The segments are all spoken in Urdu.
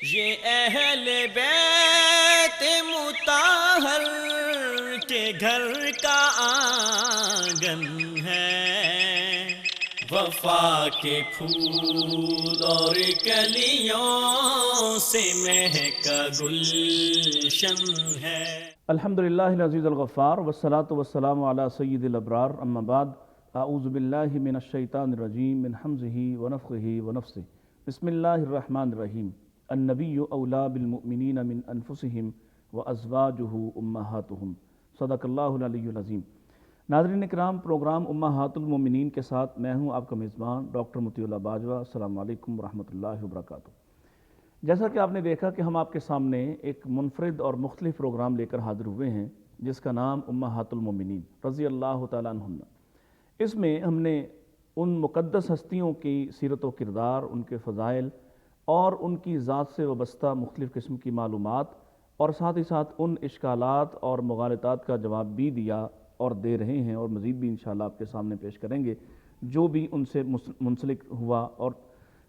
یہ اہل بیت مطہر کے گھر کا آنگن ہے، وفا کے پھول اور کلیوں سے مہکا گلشن ہے۔ الحمدللہ العزیز الغفار والصلاة والسلام علی سید الابرار، اما بعد، اعوذ باللہ من الشیطان الرجیم من حمزہ ونفخہ ونفثہ، بسم اللہ الرحمن الرحیم۔ النبی اولی بالمؤمنین من انفسہم وازواجہ امہاتہم، صدق اللہ العلی العظیم۔ ناظرین اکرام، پروگرام امہات المومنین کے ساتھ میں ہوں آپ کا میزبان ڈاکٹر مطیع اللہ باجوہ۔ السلام علیکم ورحمۃ اللہ وبرکاتہ۔ جیسا کہ آپ نے دیکھا کہ ہم آپ کے سامنے ایک منفرد اور مختلف پروگرام لے کر حاضر ہوئے ہیں جس کا نام امہات المومنین رضی اللہ تعالیٰ عنہن۔ اس میں ہم نے ان مقدس ہستیوں کی سیرت و کردار، ان کے فضائل اور ان کی ذات سے وابستہ مختلف قسم کی معلومات اور ساتھ ہی ساتھ ان اشکالات اور مغالطات کا جواب بھی دیا اور دے رہے ہیں، اور مزید بھی انشاءاللہ آپ کے سامنے پیش کریں گے جو بھی ان سے منسلک ہوا، اور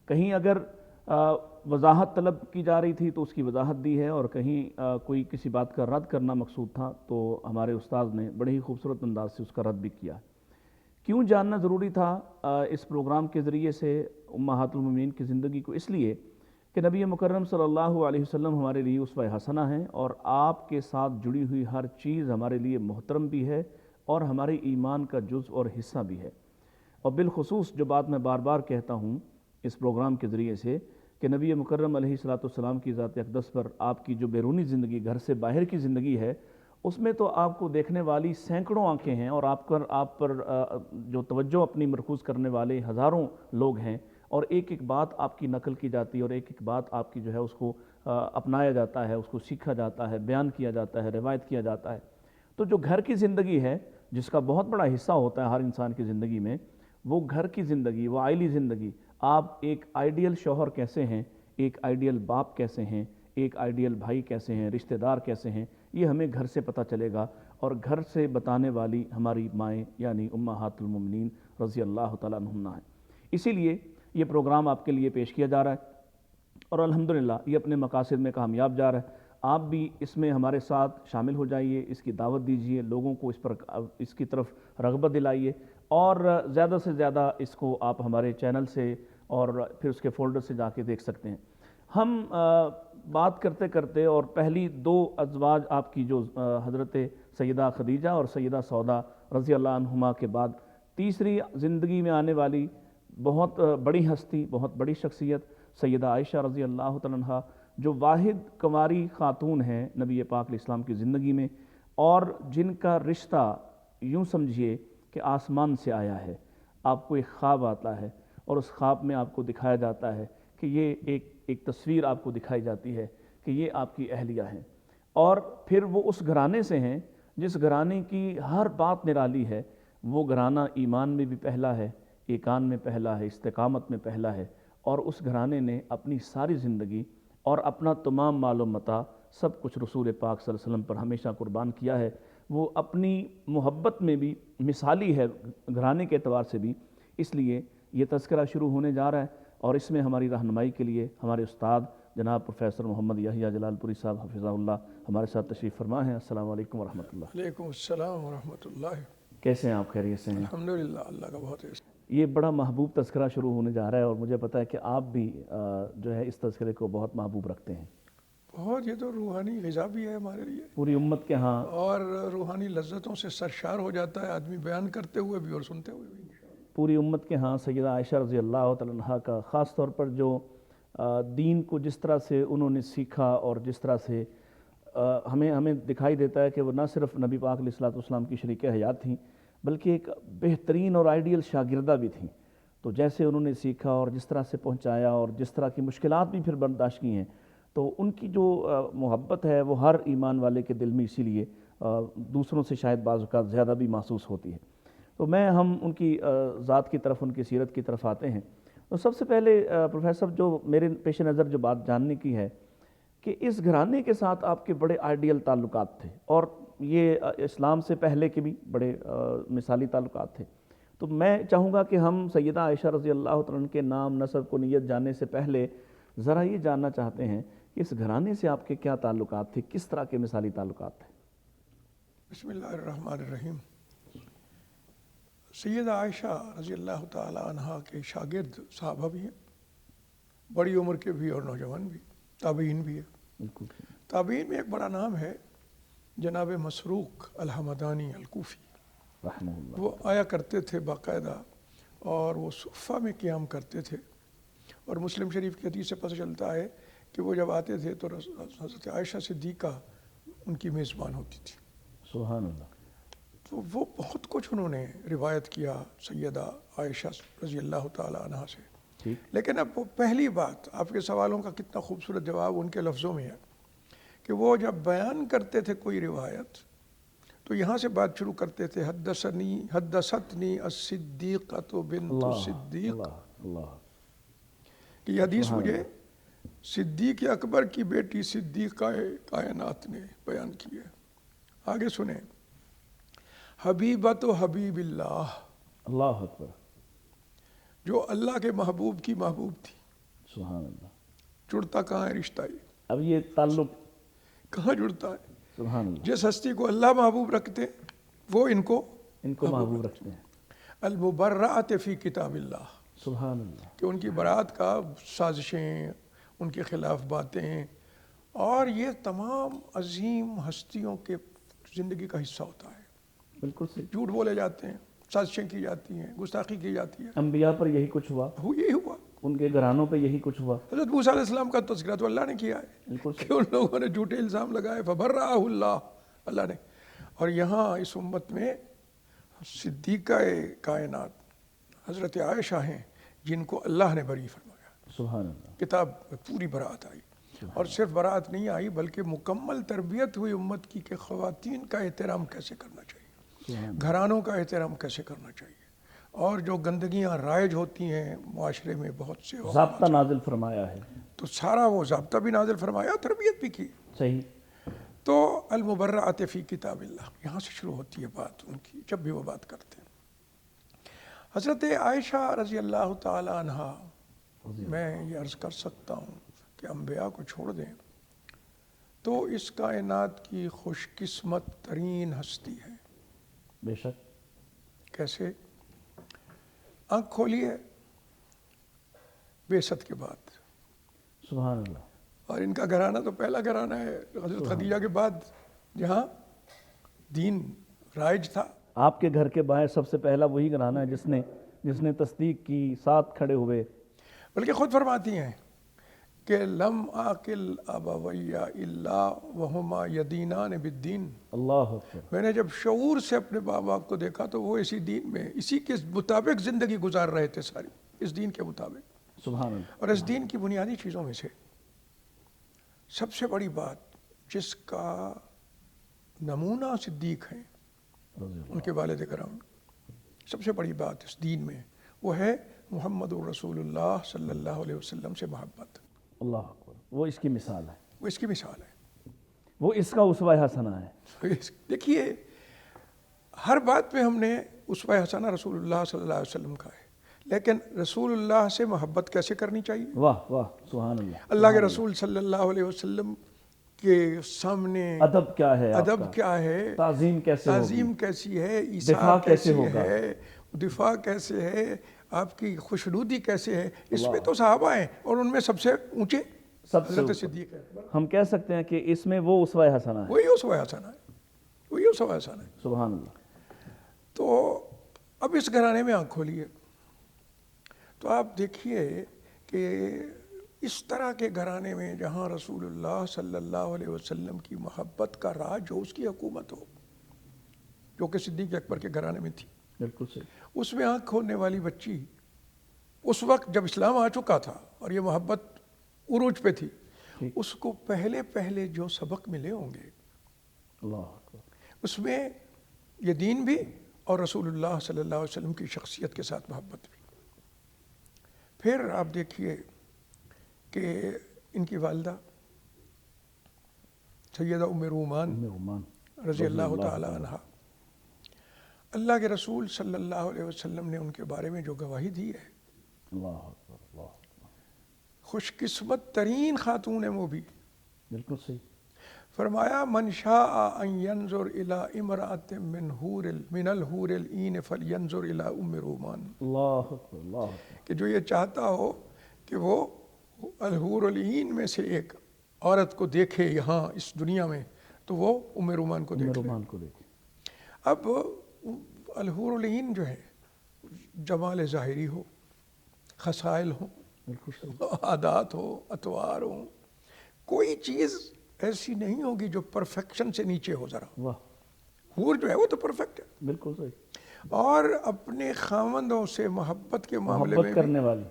کہیں اگر وضاحت طلب کی جا رہی تھی تو اس کی وضاحت دی ہے، اور کہیں کوئی کسی بات کا رد کرنا مقصود تھا تو ہمارے استاذ نے بڑے ہی خوبصورت انداز سے اس کا رد بھی کیا۔ کیوں جاننا ضروری تھا اس پروگرام کے ذریعے سے امہات المومنین کی زندگی کو؟ اس لیے کہ نبی مکرم صلی اللہ علیہ وسلم ہمارے لیے اسوہ حسنہ ہیں، اور آپ کے ساتھ جڑی ہوئی ہر چیز ہمارے لیے محترم بھی ہے اور ہمارے ایمان کا جز اور حصہ بھی ہے۔ اور بالخصوص جو بات میں بار بار کہتا ہوں اس پروگرام کے ذریعے سے کہ نبی مکرم علیہ السلام کی ذات اقدس پر آپ کی جو بیرونی زندگی، گھر سے باہر کی زندگی ہے، اس میں تو آپ کو دیکھنے والی سینکڑوں آنکھیں ہیں، اور آپ پر جو توجہ اپنی مرکوز کرنے والے ہزاروں لوگ ہیں، اور ایک ایک بات آپ کی نقل کی جاتی ہے، اور ایک ایک بات آپ کی جو ہے اس کو اپنایا جاتا ہے، اس کو سیکھا جاتا ہے، بیان کیا جاتا ہے، روایت کیا جاتا ہے۔ تو جو گھر کی زندگی ہے جس کا بہت بڑا حصہ ہوتا ہے ہر انسان کی زندگی میں، وہ گھر کی زندگی، وہ عائلی زندگی، آپ ایک آئیڈیل شوہر کیسے ہیں، ایک آئیڈیل باپ کیسے ہیں، ایک آئیڈیل بھائی کیسے ہیں، رشتہ دار کیسے ہیں، یہ ہمیں گھر سے پتہ چلے گا، اور گھر سے بتانے والی ہماری مائیں یعنی امہات المومنین رضی اللہ تعالیٰ عنہن ہیں۔ اسی لیے یہ پروگرام آپ کے لیے پیش کیا جا رہا ہے، اور الحمدللہ یہ اپنے مقاصد میں کامیاب جا رہا ہے۔ آپ بھی اس میں ہمارے ساتھ شامل ہو جائیے، اس کی دعوت دیجیے، لوگوں کو اس کی طرف رغبت دلائیے، اور زیادہ سے زیادہ اس کو آپ ہمارے چینل سے اور پھر اس کے فولڈر سے جا کے دیکھ سکتے ہیں۔ ہم بات کرتے کرتے، اور پہلی دو ازواج آپ کی جو حضرت سیدہ خدیجہ اور سیدہ سودا رضی اللہ عنہما کے بعد تیسری زندگی میں آنے والی بہت بڑی ہستی، بہت بڑی شخصیت سیدہ عائشہ رضی اللہ تعالیٰ عنہا، جو واحد کنواری خاتون ہیں نبی پاک علیہ السلام کی زندگی میں، اور جن کا رشتہ یوں سمجھیے کہ آسمان سے آیا ہے۔ آپ کو ایک خواب آتا ہے، اور اس خواب میں آپ کو دکھایا جاتا ہے کہ یہ ایک تصویر آپ کو دکھائی جاتی ہے کہ یہ آپ کی اہلیہ ہیں، اور پھر وہ اس گھرانے سے ہیں جس گھرانے کی ہر بات نرالی ہے۔ وہ گھرانہ ایمان میں بھی پہلا ہے، ایقان میں پہلا ہے، استقامت میں پہلا ہے، اور اس گھرانے نے اپنی ساری زندگی اور اپنا تمام مال و متاع سب کچھ رسول پاک صلی اللہ علیہ وسلم پر ہمیشہ قربان کیا ہے۔ وہ اپنی محبت میں بھی مثالی ہے گھرانے کے اعتبار سے بھی۔ اس لیے یہ تذکرہ شروع ہونے جا رہا ہے، اور اس میں ہماری رہنمائی کے لیے ہمارے استاد جناب پروفیسر محمد یحییٰ جلال پوری صاحب حفظہ اللہ ہمارے ساتھ تشریف فرما ہیں۔ السلام علیکم ورحمۃ اللہ۔ وعلیکم السلام ورحمۃ اللہ۔ کیسے ہیں آپ؟ خیریت سے ہیں؟ الحمدللہ، اللہ کا بہت احسان۔ یہ بڑا محبوب تذکرہ شروع ہونے جا رہا ہے، اور مجھے پتہ ہے کہ آپ بھی جو ہے اس تذکرے کو بہت محبوب رکھتے ہیں۔ بہت، یہ تو روحانی غذا بھی ہے ہمارے لیے، پوری امت کے ہاں، اور روحانی لذتوں سے سرشار ہو جاتا ہے آدمی، بیان کرتے ہوئے بھی اور سنتے ہوئے بھی۔ پوری امت کے ہاں سیدہ عائشہ رضی اللہ تعالیٰ عنہا کا خاص طور پر جو دین کو جس طرح سے انہوں نے سیکھا، اور جس طرح سے ہمیں دکھائی دیتا ہے کہ وہ نہ صرف نبی پاک علیہ السلام کی شریک حیات تھیں، بلکہ ایک بہترین اور آئیڈیل شاگردہ بھی تھیں۔ تو جیسے انہوں نے سیکھا اور جس طرح سے پہنچایا، اور جس طرح کی مشکلات بھی پھر برداشت کی ہیں، تو ان کی جو محبت ہے وہ ہر ایمان والے کے دل میں اسی لیے دوسروں سے شاید بعض اوقات زیادہ بھی محسوس ہوتی ہے۔ تو ہم ان کی ذات کی طرف، ان کی سیرت کی طرف آتے ہیں۔ تو سب سے پہلے پروفیسر، جو میرے پیش نظر جو بات جاننے کی ہے کہ اس گھرانے کے ساتھ آپ کے بڑے آئیڈیل تعلقات تھے، اور یہ اسلام سے پہلے کے بھی بڑے مثالی تعلقات تھے۔ تو میں چاہوں گا کہ ہم سیدہ عائشہ رضی اللہ تعالیٰ عنہ کے نام، نسب، کنیت جاننے سے پہلے ذرا یہ جاننا چاہتے ہیں اس گھرانے سے آپ کے کیا تعلقات تھے، کس طرح کے مثالی تعلقات تھے؟ بسم اللہ الرحمن الرحیم۔ سیدہ عائشہ رضی اللہ تعالی عنہا کے شاگرد صحابہ بھی ہیں، بڑی عمر کے بھی اور نوجوان بھی، تابعین بھی ہے۔ بالکل تابعین میں ایک بڑا نام ہے جناب مسروق الحمدانی الکوفی، رحمہ اللہ۔ وہ آیا کرتے تھے باقاعدہ، اور وہ صفہ میں قیام کرتے تھے، اور مسلم شریف کی حدیث سے پتہ چلتا ہے کہ وہ جب آتے تھے تو حضرت عائشہ صدیقہ ان کی میزبان ہوتی تھی۔ سبحان اللہ۔ تو وہ بہت کچھ انہوں نے روایت کیا سیدہ عائشہ رضی اللہ تعالی عنہا سے۔ ٹھیک۔ لیکن اب وہ پہلی بات، آپ کے سوالوں کا کتنا خوبصورت جواب ان کے لفظوں میں ہے کہ وہ جب بیان کرتے تھے کوئی روایت تو یہاں سے بات شروع کرتے تھے، حدثتنی الصدیقۃ بنت الصدیق، اللہ اللہ۔ کہ یہ حدیث مجھے صدیق اکبر کی بیٹی صدیقہ کائنات نے بیان کی ہے۔ آگے سنیں، حبیبۃ حبیب اللہ، اللہ اکبر۔ جو اللہ کے محبوب کی محبوب تھی۔ سبحان اللہ۔ جڑتا کہاں ہے رشتہ؟ یہ اب یہ تعلق کہاں جڑتا ہے؟ سبحان اللہ، جس ہستی کو اللہ محبوب رکھتے وہ ان کو محبوب رکھتے ہیں۔ المبرأۃ فی کتاب اللہ، سبحان اللہ۔ کہ ان کی برات کا سازشیں، ان کے خلاف باتیں، اور یہ تمام عظیم ہستیوں کے زندگی کا حصہ ہوتا ہے۔ بالکل صحیح۔ جھوٹ بولے جاتے ہیں، سازشیں کی جاتی ہیں، گستاخی کی جاتی ہے۔ انبیاء پر یہی کچھ ہوا، یہی ہوا۔ ان کے گھرانوں پہ یہی کچھ ہوا۔ حضرت موسیٰ علیہ السلام کا تذکرہ تو اللہ نے کیا ہے بالکل کہ ان لوگوں نے جھوٹے الزام لگائے، فبرأہ اللہ، اللہ نے۔ اور یہاں اس امت میں صدیقہ کائنات حضرت عائشہ ہیں جن کو اللہ نے بری فرمایا۔ سبحان اللہ۔ کتاب میں پوری برات آئی، اور صرف برات نہیں آئی بلکہ مکمل تربیت ہوئی امت کی کہ خواتین کا احترام کیسے کرنا چاہیے، گھرانوں کا احترام کیسے کرنا چاہیے، اور جو گندگیاں رائج ہوتی ہیں معاشرے میں بہت سے، ضابطہ نازل فرمایا ہے۔ تو سارا وہ ضابطہ بھی نازل فرمایا، تربیت بھی کی۔ صحیح۔ تو المبرأۃ فی کتاب اللہ، یہاں سے شروع ہوتی ہے بات ان کی جب بھی وہ بات کرتے ہیں۔ حضرت عائشہ رضی اللہ تعالی عنہا، میں یہ عرض کر سکتا ہوں کہ انبیاء کو چھوڑ دیں تو اس کائنات کی خوش قسمت ترین ہستی ہے۔ بے شک۔ کیسے؟ آنکھ کھولیے بعثت کے بعد، سبحان اللہ۔ اور ان کا گھرانہ تو پہلا گھرانہ ہے حضرت خدیجہ کے بعد جہاں دین رائج تھا۔ آپ کے گھر کے باہر سب سے پہلا وہی گھرانہ ہے جس نے تصدیق کی، ساتھ کھڑے ہوئے۔ بلکہ خود فرماتی ہیں کہ لم آکل ابویہ الا وہما یدینان بالدین، اللہ اکبر۔ میں نے جب شعور سے اپنے ماں باپ کو دیکھا تو وہ اسی دین میں، اسی کے مطابق زندگی گزار رہے تھے، ساری اس دین کے مطابق۔ سبحان اللہ۔ اور اس دین کی بنیادی چیزوں میں سے سب سے بڑی بات جس کا نمونہ صدیق ہیں ان کے والد کرام، سب سے بڑی بات اس دین میں وہ ہے محمد رسول اللہ صلی اللہ علیہ وسلم سے محبت۔ اللہ اکبر۔ وہ اس کی مثال ہے، وہ اس کی مثال ہے، وہ اس کا اسوہ حسنہ ہے۔ دیکھیے ہر بات میں ہم نے اسوہ حسنہ رسول اللہ صلی اللہ علیہ وسلم کا ہے، لیکن رسول اللہ سے محبت کیسے کرنی چاہیے؟ واہ واہ، سبحان اللہ۔ اللہ کے رسول صلی اللہ علیہ وسلم کے سامنے ادب کیا ہے، ادب کیا ہے، تعظیم کیسے ہوگی، تعظیم کیسی ہے، دفاع ایثار کیسے کیسی ہوگا، ہے، دفاع کیسے ہے، آپ کی خوشنودی کیسے ہے، اس میں تو صحابہ ہیں، اور ان میں سب سے اونچے سب سے حضرت صدیق ہے۔ ہم کہہ سکتے ہیں کہ اس میں وہ اسوہ حسنہ ہے۔ وہی اسوہ حسنہ ہے، وہی اسوہ حسنہ ہے۔ سبحان اللہ۔ تو اب اس گھرانے میں آنکھ کھولیے تو آپ دیکھیے کہ اس طرح کے گھرانے میں جہاں رسول اللہ صلی اللہ علیہ وسلم کی محبت کا راج ہو، اس کی حکومت ہو، جو کہ صدیق اکبر کے گھرانے میں تھی، بالکل صحیح۔ اس میں آنکھ کھولنے والی بچی اس وقت جب اسلام آ چکا تھا اور یہ محبت عروج پہ تھی، اس کو پہلے جو سبق ملے ہوں گے اللہ اکبر، اس میں یہ دین بھی اور رسول اللہ صلی اللہ علیہ وسلم کی شخصیت کے ساتھ محبت بھی۔ پھر آپ دیکھیے کہ ان کی والدہ سیدہ ام رومان رضی اللہ تعالی عنہ، اللہ کے رسول صلی اللہ علیہ وسلم نے ان کے بارے میں جو گواہی دی ہے، اللہ اکبر، اللہ اکبر۔ خوش قسمت ترین خاتون ہیں وہ بھی، بالکل صحیح. فرمایا من شاء ان ينظر الى امرأة من الحور العین فلینظر الى ام رومان. اللہ اکبر، اللہ اکبر. کہ جو یہ چاہتا ہو کہ وہ الحور العین میں سے ایک عورت کو دیکھے یہاں اس دنیا میں تو وہ ام رومان کو دیکھے. رومان کو دیکھیں. اب الحور العین جو ہے جمال ظاہری ہو، خصائل ہوں، بالکل صحیح. عادات ہو، اطوار ہوں، کوئی چیز ایسی نہیں ہوگی جو پرفیکشن سے نیچے ہو. ذرا واہ، حور جو ہے وہ تو پرفیکٹ ہے، بالکل صحیح. اور اپنے خاوندوں سے محبت کے معاملے میں محبت بھی، کرنے والی.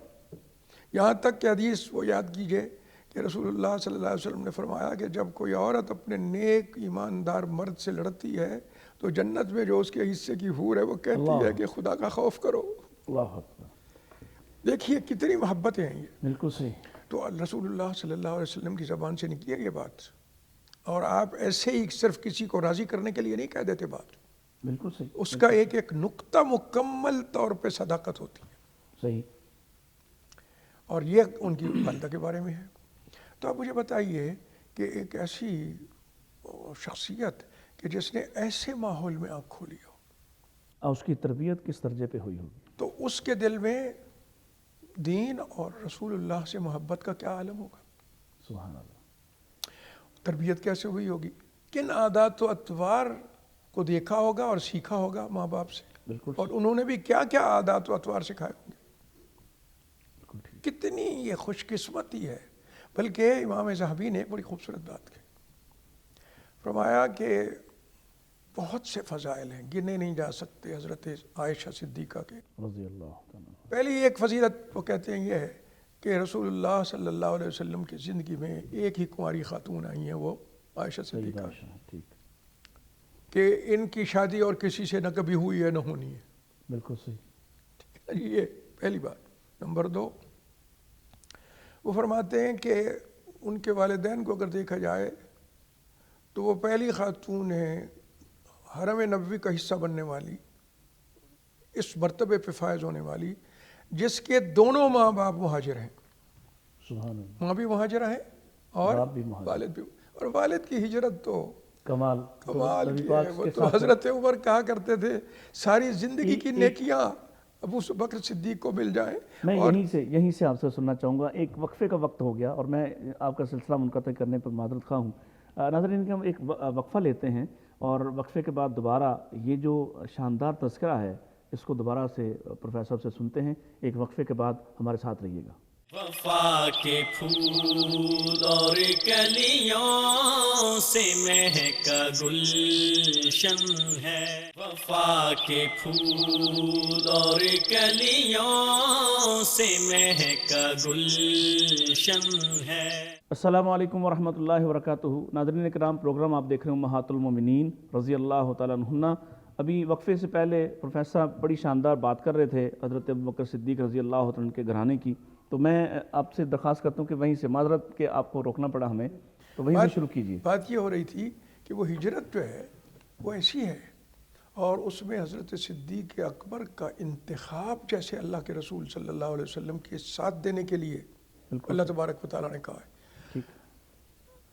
یہاں تک کہ حدیث وہ یاد کیجئے کہ رسول اللہ صلی اللہ علیہ وسلم نے فرمایا کہ جب کوئی عورت اپنے نیک ایماندار مرد سے لڑتی ہے تو جنت میں جو اس کے حصے کی حور ہے وہ کہتی ہے کہ خدا کا خوف کرو. اللہ اکبر. دیکھیے کتنی محبتیں ہیں یہ. بالکل صحیح. تو رسول اللہ صلی اللہ علیہ وسلم کی زبان سے نکلی ہے یہ بات، اور آپ ایسے ہی صرف کسی کو راضی کرنے کے لیے نہیں کہہ دیتے بات. بالکل صحیح. اس کا ایک ایک نقطہ مکمل طور پہ صداقت ہوتی ہے. صحیح. اور یہ ان کی والدہ کے بارے میں ہے. تو آپ مجھے بتائیے کہ ایک ایسی شخصیت کہ جس نے ایسے ماحول میں آنکھ کھولی ہو، اور اس کی تربیت کس درجے پہ ہوئی ہوگی؟ تو اس کے دل میں دین اور رسول اللہ سے محبت کا کیا عالم ہوگا. سبحان اللہ. تربیت کیسے ہوئی ہوگی، کن عادات و اطوار کو دیکھا ہوگا اور سیکھا ہوگا ماں باپ سے، بالکل اور انہوں نے بھی کیا کیا عادات و اطوار سکھائے ہوں گے. بالکل ٹھیک. کتنی یہ خوش قسمتی ہے. بلکہ امام ذہبی نے ایک بڑی خوبصورت بات کی، فرمایا کہ بہت سے فضائل ہیں گنے نہیں جا سکتے حضرت عائشہ صدیقہ کے. رضی اللہ تعالیٰ. پہلی ایک فضیلت وہ کہتے ہیں یہ ہے کہ رسول اللہ صلی اللہ علیہ وسلم کی زندگی میں ایک ہی کنواری خاتون آئی ہیں، وہ عائشہ صدیقہ، ٹھیک. کہ ان کی شادی اور کسی سے نہ کبھی ہوئی ہے نہ ہونی ہے. بالکل صحیح. یہ پہلی بات. نمبر 2، وہ فرماتے ہیں کہ ان کے والدین کو اگر دیکھا جائے تو وہ پہلی خاتون ہیں حرم نبوی کا حصہ بننے والی، اس مرتبے پہ فائز ہونے والی، جس کے دونوں ماں باپ مہاجر ہیں. سبحان اللہ. ماں بھی مہاجرہ ہیں اور باپ بھی مہاجر. والد بھی. اور والد کی ہجرت تو کمال کی ہے. وہ تو حضرت عمر کہا کرتے تھے ساری زندگی کی نیکیاں ابو بکر صدیق کو مل جائیں. میں یہیں سے آپ سے سننا چاہوں گا. ایک وقفے کا وقت ہو گیا اور میں آپ کا سلسلہ منقطع کرنے پر معذرت خواہ ہوں. ناظرین کہ ہم ایک وقفہ لیتے ہیں اور وقفے کے بعد دوبارہ یہ جو شاندار تذکرہ ہے اس کو دوبارہ سے پروفیسر سے سنتے ہیں. ایک وقفے کے بعد ہمارے ساتھ رہیے گا. وفا کے پھول اور کلیوں سے مہکا گلشن ہے، وفا کے پھول اور کلیوں سے مہکا گلشن ہے. السلام علیکم ورحمۃ اللہ وبرکاتہ. ناظرین کرام، پروگرام آپ دیکھ رہے ہیں امہات المومنین رضی اللہ تعالیٰ عنہن. ابھی وقفے سے پہلے پروفیسر صاحب بڑی شاندار بات کر رہے تھے حضرت ابوبکر صدیق رضی اللہ عنہ کے گھرانے کی. تو میں آپ سے درخواست کرتا ہوں کہ وہیں سے، معذرت کہ آپ کو روکنا پڑا ہمیں، تو وہیں سے شروع کیجیے. بات یہ ہو رہی تھی کہ وہ ہجرت جو ہے وہ ایسی ہے، اور اس میں حضرت صدیق اکبر کا انتخاب جیسے اللہ کے رسول صلی اللہ علیہ وسلم کے ساتھ دینے کے لیے اللہ تبارک و تعالیٰ نے کہا ہے.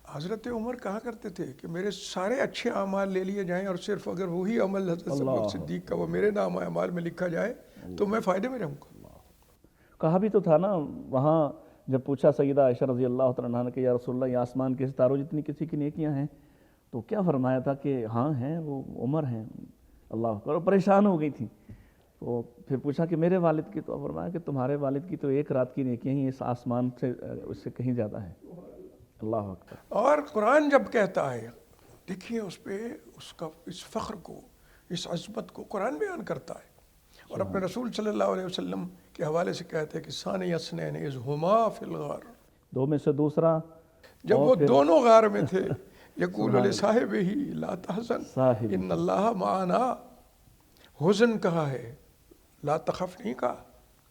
حضرت عمر کہا کرتے تھے کہ میرے سارے اچھے اعمال لے لیے جائیں اور صرف اگر وہی عمل حضرت صدیق کا وہ میرے نام اعمال میں لکھا جائے تو میں فائدے میں رہوں گا. کہا بھی تو تھا نا وہاں جب پوچھا سیدہ عائشہ رضی اللہ تعالیٰ عنہ کہ یا رسول اللہ یہ آسمان کے ستاروں جتنی کسی کی نیکیاں ہیں، تو کیا فرمایا تھا کہ ہاں ہیں، وہ عمر ہیں. اللہ اکبر. اور پریشان ہو گئی تھی. تو پھر پوچھا کہ میرے والد کی، تو فرمایا کہ تمہارے والد کی تو ایک رات کی نیکیاں ہی اس آسمان سے اس سے کہیں زیادہ ہے. اللہ اکبر. اور قرآن جب کہتا ہے، دیکھیے اس پہ اس کا اس فخر کو، اس عظمت کو قرآن بیان کرتا ہے، اور اپنے رسول صلی اللہ علیہ وسلم کے حوالے سے کہتے ہیں کہ ثانی اثنین اذ ہما فی الغار، دو میں سے دوسرا جب وہ دونوں غار میں تھے، یقول لصاحبہ لا تحزن ان اللہ معنا. حزن کہا ہے، لا تخف نہیں کہا.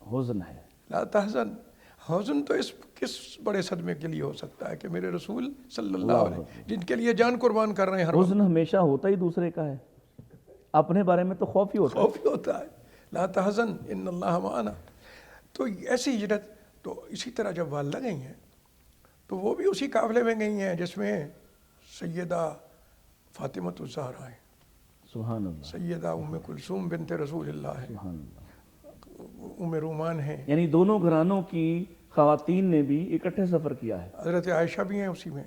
حزن ہے، لا تحزن. حزن تو اس کس بڑے صدمے کے لیے ہو سکتا ہے کہ میرے رسول صلی اللہ علیہ وسلم جن کے لیے جان قربان کر رہے ہیں. حزن ہمیشہ ہوتا ہی دوسرے کا ہے، اپنے بارے میں تو خوف ہی ہوتا ہے. لا تحزن ان اللہ معنا. تو ایسی ہجرت. تو اسی طرح جب والدہ گئی ہیں تو وہ بھی اسی قافلے میں گئی ہیں جس میں سیدہ فاطمۃ الزہرا ہیں، سبحان اللہ، سیدہ ام کلثوم بنت رسول اللہ ہیں، سبحان اللہ۔ ام رومان ہیں، یعنی دونوں گھرانوں کی خواتین نے بھی اکٹھے سفر کیا ہے۔ حضرت عائشہ بھی ہیں اسی میں،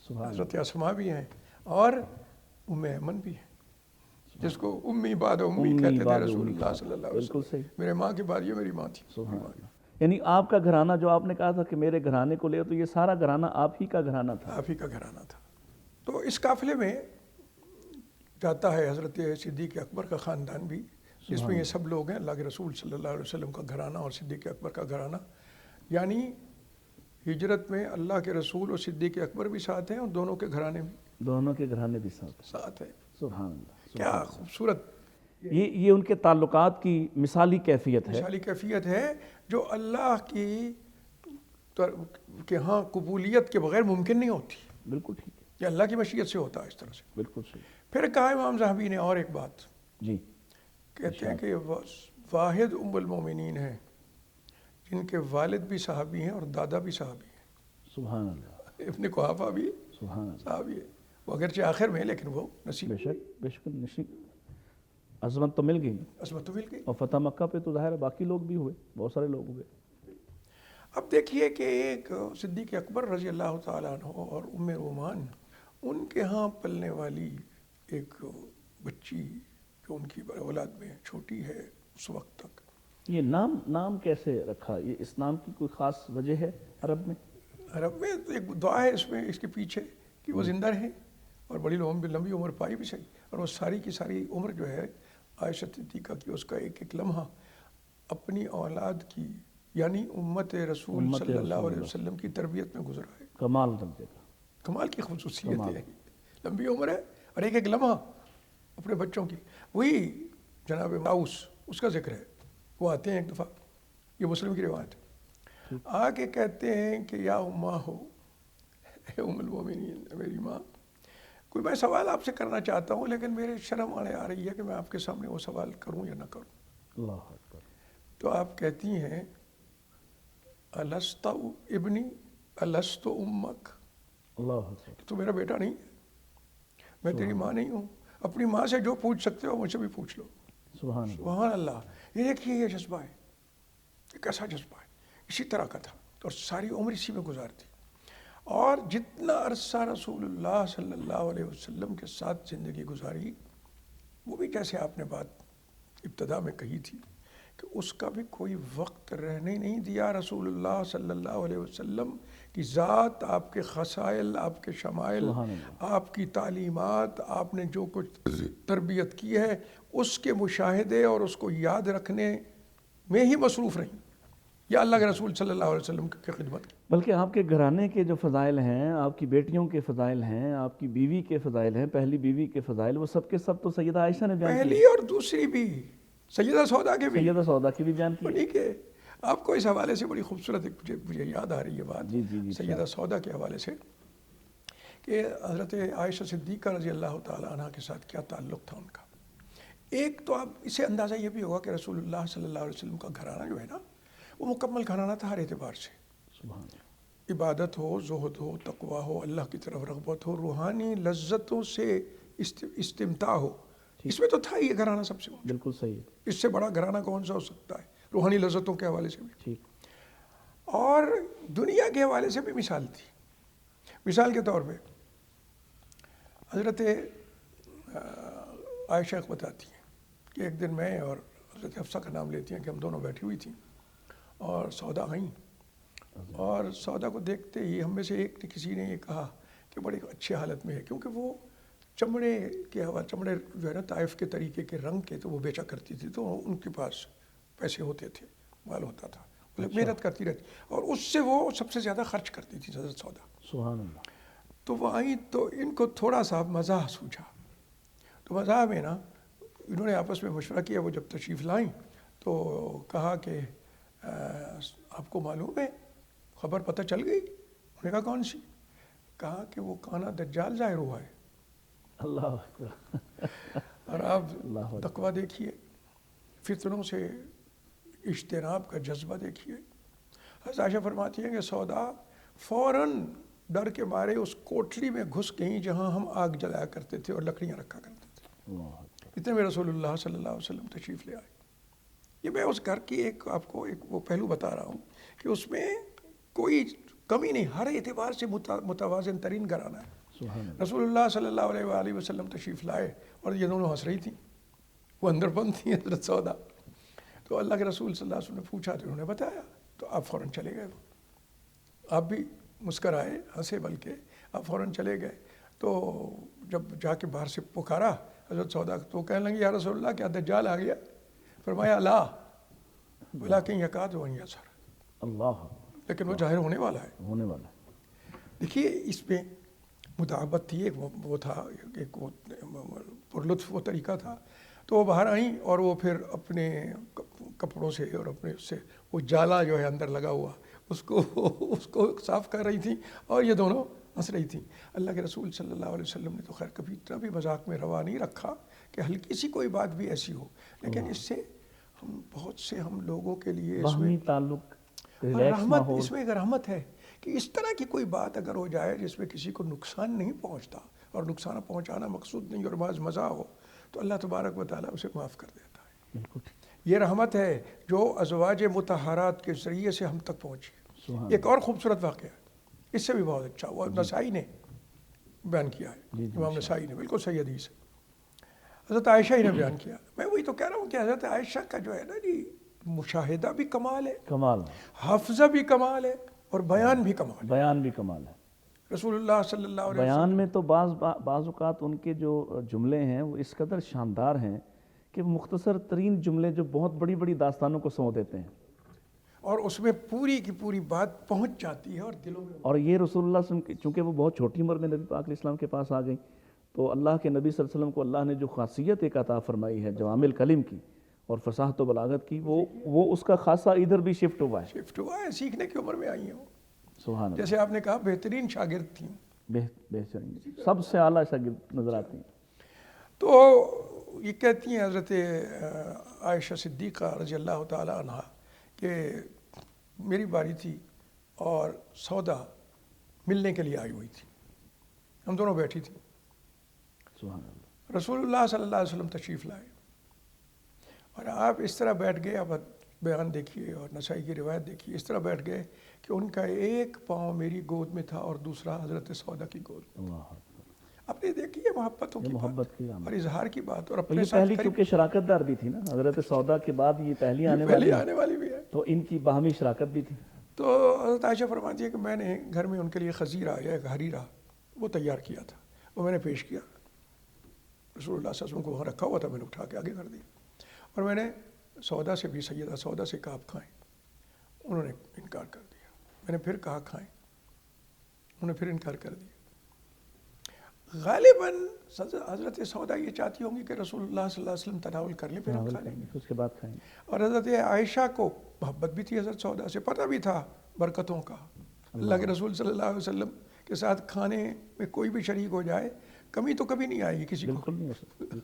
سبحان حضرت اسماء بھی ہیں، اور ام ایمن بھی ہیں، جس کو امی بعد امی امی کہتے تھے بعد رسول امی اللہ صلی اللہ علیہ بالکل وسلم۔ صحیح۔ میرے ماں کے بعد یہ میری ماں تھی۔ سبحان اللہ۔ یعنی آپ کا گھرانہ جو آپ نے کہا تھا کہ میرے گھرانے کو لے، تو یہ سارا گھرانہ آپ ہی کا گھرانہ تھا؟ آپ ہی کا گھرانہ تھا۔ تو اس قافلے میں جاتا ہے حضرت صدیق اکبر کا خاندان بھی، جس میں یہ سب لوگ ہیں، اللہ کے رسول صلی اللہ علیہ وسلم کا گھرانہ اور صدیق اکبر کا گھرانہ۔ یعنی ہجرت میں اللہ کے رسول اور صدیق اکبر بھی ساتھ ہیں، اور دونوں کے گھرانے بھی دونوں کے گھرانے بھی ساتھ ہیں۔ سبحان اللہ۔ کیا خوبصورت یہ ان کے تعلقات کی مثالی کیفیت ہے۔ مثالی کیفیت ہے جو اللہ کی کہ ہاں قبولیت کے بغیر ممکن نہیں ہوتی، بالکل ٹھیک ہے، یہ اللہ کی مشیت سے ہوتا ہے اس طرح سے۔ بالکل صحیح۔ پھر کہا امام ذہبی نے اور ایک بات، جی، کہتے ہیں کہ واحد ام المومنین ہیں جن کے والد بھی صحابی ہیں اور دادا بھی صحابی ہیں۔ سبحان اللہ، ابن قحافہ بھی سبحان اللہ۔ صحابی ہے، وہ اگرچہ آخر میں، لیکن وہ نصیب بے شک بے شک، عظمت تو مل گئی، عظمت تو مل گئی۔ اور فتح مکہ پہ تو ظاہر ہے باقی لوگ بھی ہوئے، بہت سارے لوگ ہوئے۔ اب دیکھیے کہ ایک صدیق اکبر رضی اللہ تعالیٰ عنہ اور ام رومان، ان کے ہاں پلنے والی ایک بچی جو ان کی اولاد میں چھوٹی ہے اس وقت تک۔ یہ نام کیسے رکھا؟ یہ اس نام کی کوئی خاص وجہ ہے عرب میں؟ عرب میں ایک دعا ہے اس میں، اس کے پیچھے، کہ وہ زندہ رہیں اور بڑی لمبی عمر پائی بھی صحیح، اور وہ ساری کی ساری عمر جو ہے عائشہ صدیقہ کی، اس کا ایک ایک لمحہ اپنی اولاد کی، یعنی امت رسول صلی اللہ علیہ وسلم کی تربیت میں گزرا ہے۔ کمال درجے کا، کمال کی خصوصیت ہے، لمبی عمر ہے اور ایک ایک لمحہ اپنے بچوں کی۔ وہی جناب ماؤس اس کا ذکر ہے، وہ آتے ہیں ایک دفعہ، یہ مسلم کی روایت ہے، آ کے کہتے ہیں کہ یا اماں ہو، اے ام المومنین، میری ماں، کوئی میں سوال آپ سے کرنا چاہتا ہوں، لیکن میرے شرم آ رہی ہے کہ میں آپ کے سامنے وہ سوال کروں یا نہ کروں۔ اللہ اکبر۔ تو آپ کہتی ہیں الست ابنی الست امک، اللہ اکبر۔ تو میرا بیٹا نہیں ہے، میں تیری ماں نہیں ہوں، اپنی ماں سے جو پوچھ سکتے ہو مجھ سے بھی پوچھ لو۔ سبحان اللہ۔ سبحان اللہ۔ یہ دیکھیے یہ جذبہ ہے، یہ کیسا جذبہ ہے، اسی طرح کا تھا، اور ساری عمر اسی میں گزارتی، اور جتنا عرصہ رسول اللہ صلی اللہ علیہ وسلم کے ساتھ زندگی گزاری، وہ بھی جیسے آپ نے بات ابتدا میں کہی تھی کہ اس کا بھی کوئی وقت رہنے نہیں دیا رسول اللہ صلی اللہ علیہ وسلم کی ذات، آپ کے خصائل، آپ کے شمائل، آپ کی تعلیمات، آپ نے جو کچھ تربیت کی ہے، اس کے مشاہدے اور اس کو یاد رکھنے میں ہی مصروف رہیں، یا اللہ کے رسول صلی اللہ علیہ وسلم کی خدمت کی۔ بلکہ آپ کے گھرانے کے جو فضائل ہیں، آپ کی بیٹیوں کے فضائل ہیں، آپ کی بیوی کے فضائل ہیں، پہلی بیوی کے فضائل، وہ سب کے سب تو سیدہ عائشہ نے بیان کیے، پہلی اور دوسری بھی، سیدہ سودا کے بھی، سیدہ سودا کی بھی بیان کی۔ ٹھیک ہے، آپ کو اس حوالے سے بڑی خوبصورت مجھے یاد آ رہی ہے بات سیدہ سودا کے حوالے سے، کہ حضرت عائشہ صدیقہ رضی اللہ تعالیٰ عنہ کے ساتھ کیا تعلق تھا ان کا۔ ایک تو آپ اسے اندازہ یہ بھی ہوگا کہ رسول اللہ صلی اللہ علیہ وسلم کا گھرانہ جو ہے نا، وہ مکمل گھرانہ تھا ہر اعتبار سے، سبحان اللہ۔ عبادت ہو، زہد ہو، تقویٰ ہو، اللہ کی طرف رغبت ہو، روحانی لذتوں سے استمتاع ہو، اس میں تو تھا یہ گھرانہ سب سے، بالکل صحیح ہے، اس سے بڑا گھرانہ کون سا ہو سکتا ہے روحانی لذتوں کے حوالے سے بھی، ٹھیک۔ اور دنیا کے حوالے سے بھی مثال تھی۔ مثال کے طور پہ حضرت عائشہ بتاتی ہیں کہ ایک دن میں اور حضرت حفصہ کا نام لیتی ہیں کہ ہم دونوں بیٹھی ہوئی تھیں، اور سودا آئیں، اور سودا کو دیکھتے ہی ہم میں سے ایک نے، کسی نے یہ کہا کہ بڑی اچھی حالت میں ہے، کیونکہ وہ چمڑے کے حوالے، چمڑے جو ہے نا طائف کے طریقے کے رنگ کے، تو وہ بیچا کرتی تھی، تو ان کے پاس پیسے ہوتے تھے، مال ہوتا تھا، محنت کرتی رہتی، اور اس سے وہ سب سے زیادہ خرچ کرتی تھی حضرت سودا۔ سبحان اللہ۔ تو وہ آئیں تو ان کو تھوڑا سا مزاح سوچا، تو مزاح میں نا انہوں نے آپس میں مشورہ کیا، وہ جب تشریف لائیں تو کہا کہ آپ کو معلوم ہے، خبر پتہ چل گئی؟ انہوں نے کہا کون سی؟ کہا کہ وہ کانا دجال ظاہر ہوا ہے۔ اللہ اکبر۔ اور آپ تقویٰ دیکھیے، فتنوں سے اجتناب کا جذبہ دیکھیے۔ حضرت عائشہ فرماتی ہیں کہ سودا فوراً ڈر کے مارے اس کوٹلی میں گھس گئیں جہاں ہم آگ جلایا کرتے تھے اور لکڑیاں رکھا کرتے تھے. اتنے میں رسول اللہ صلی اللہ علیہ وسلم تشریف لے آئے. یہ میں اس گھر کی ایک آپ کو ایک وہ پہلو بتا رہا ہوں کہ اس میں کوئی کمی نہیں، ہر اعتبار سے متوازن ترین گھرانہ ہے. رسول اللہ صلی اللہ علیہ وآلہ وسلم تشریف لائے اور یہ دونوں ہنس رہی تھیں، وہ اندر بند تھیں حضرت سودا. تو اللہ کے رسول صلی اللہ علیہ وسلم نے پوچھا تو انہوں نے بتایا، تو آپ فوراً چلے گئے. آپ بھی مسکرائے، ہنسے، بلکہ آپ فوراً چلے گئے. تو جب جا کے باہر سے پکارا حضرت سودا تو کہنے لگی یا رسول اللہ کیا دجال آ گیا؟ فرمایا لا ولیکن یکاد ان یظہر، اللہ، لیکن وہ ظاہر ہونے والا ہے. ہونے والا. دیکھیے اس پہ مداحبت تھی، ایک وہ تھا، ایک وہ پرلطف وہ طریقہ تھا. تو وہ باہر آئیں اور وہ پھر اپنے کپڑوں سے اور اپنے اس سے وہ جالا جو ہے اندر لگا ہوا اس کو صاف کر رہی تھیں اور یہ دونوں ہنس رہی تھیں. اللہ کے رسول صلی اللہ علیہ وسلم نے تو خیر کبھی اتنا بھی مذاق میں روا نہیں رکھا کہ ہلکی سی کوئی بات بھی ایسی ہو، لیکن اس سے ہم بہت سے ہم لوگوں کے لیے اس میں تعلق رحمت، اس میں ایک رحمت ہے کہ اس طرح کی کوئی بات اگر ہو جائے جس میں کسی کو نقصان نہیں پہنچتا اور نقصان پہنچانا مقصود نہیں اور بعض مزہ ہو، تو اللہ تبارک و تعالیٰ اسے معاف کر دیتا ہے. یہ رحمت ہے جو ازواج مطہرات کے ذریعے سے ہم تک پہنچی. ایک اور خوبصورت واقعہ اس سے بھی بہت اچھا، وہ نسائی نے بیان کیا ہے، امام نسائی نے، بالکل صحیح حدیث ہے، حضرت عائشہ ہی نے بیان کیا. میں وہی تو کہہ رہا ہوں کہ حضرت عائشہ کا جو ہے نا جی مشاہدہ بھی کمال ہے، کمال، حافظہ بھی کمال ہے، اور بیان بھی کمال ہے. بیان بھی کمال ہے. رسول اللہ صلی اللہ علیہ بیان میں تو بعض اوقات ان کے جو جملے ہیں وہ اس قدر شاندار ہیں کہ مختصر ترین جملے جو بہت بڑی بڑی داستانوں کو سونپ دیتے ہیں، اور اس میں پوری کی پوری بات پہنچ جاتی ہے اور دلوں میں. اور یہ رسول اللہ صلی اللہ علیہ وسلم چونکہ وہ بہت چھوٹی عمر میں نبی پاک علیہ السلام کے پاس آ گئیں، تو اللہ کے نبی صلی اللہ علیہ وسلم کو اللہ نے جو خاصیت ایک عطا فرمائی ہے جوامع الکلم کی اور فصاحت و بلاغت کی، وہ اس کا خاصہ ادھر بھی شفٹ ہوا ہے. سیکھنے کی عمر میں آئی ہوں. سبحان اللہ. جیسے آپ نے کہا بہترین شاگرد تھیں، بہترین، سب سے اعلیٰ شاگرد نظر آتی ہیں. تو یہ کہتی ہیں حضرت عائشہ صدیقہ رضی اللہ تعالی عنہ کہ میری باری تھی اور سودا ملنے کے لیے آئی ہوئی تھی، ہم دونوں بیٹھی تھیں. سبحان اللہ. رسول اللہ صلی اللہ علیہ وسلم تشریف لائے اور آپ اس طرح بیٹھ گئے، آپ بیان دیکھیے اور نسائی کی روایت دیکھیے، اس طرح بیٹھ گئے کہ ان کا ایک پاؤں میری گود میں تھا اور دوسرا حضرت سودا کی گود میں. آپ نے دیکھی ہے محبتوں کی بات اور اظہار کی بات، اور اپنے پہلی چونکہ شراکت دار بھی تھی نا حضرت سودا کے بعد، یہ پہلی آنے والی بھی ہے، تو ان کی باہمی شراکت بھی تھی. تو حضرت عائشہ فرماتی ہے کہ میں نے گھر میں ان کے لیے خزیرہ یا ایک حریرہ وہ تیار کیا تھا، وہ میں نے پیش کیا. رسول اللہ صلی اللہ علیہ وسلم کو وہاں رکھا ہوا تھا، میں نے اٹھا کے آگے کر دیا اور میں نے سودا سے بھی، سیدہ سودا سے کہا آپ کھائیں، انہوں نے انکار کر دیا. میں نے پھر کہا کھائیں، انہوں نے پھر انکار کر دیا. غالباً حضرت سودا یہ چاہتی ہوں گی کہ رسول اللہ صلی اللہ علیہ وسلم تناول کر لیں پھر ہم کھا لیں گے، اس کے بعد کھائیں گے. اور حضرت عائشہ کو محبت بھی تھی حضرت سودا سے، پتہ بھی تھا برکتوں کا. اللہ کے رسول صلی اللہ علیہ وسلم کے ساتھ کھانے میں کوئی بھی شریک ہو جائے کمی تو کبھی نہیں آئے گی کسی کو،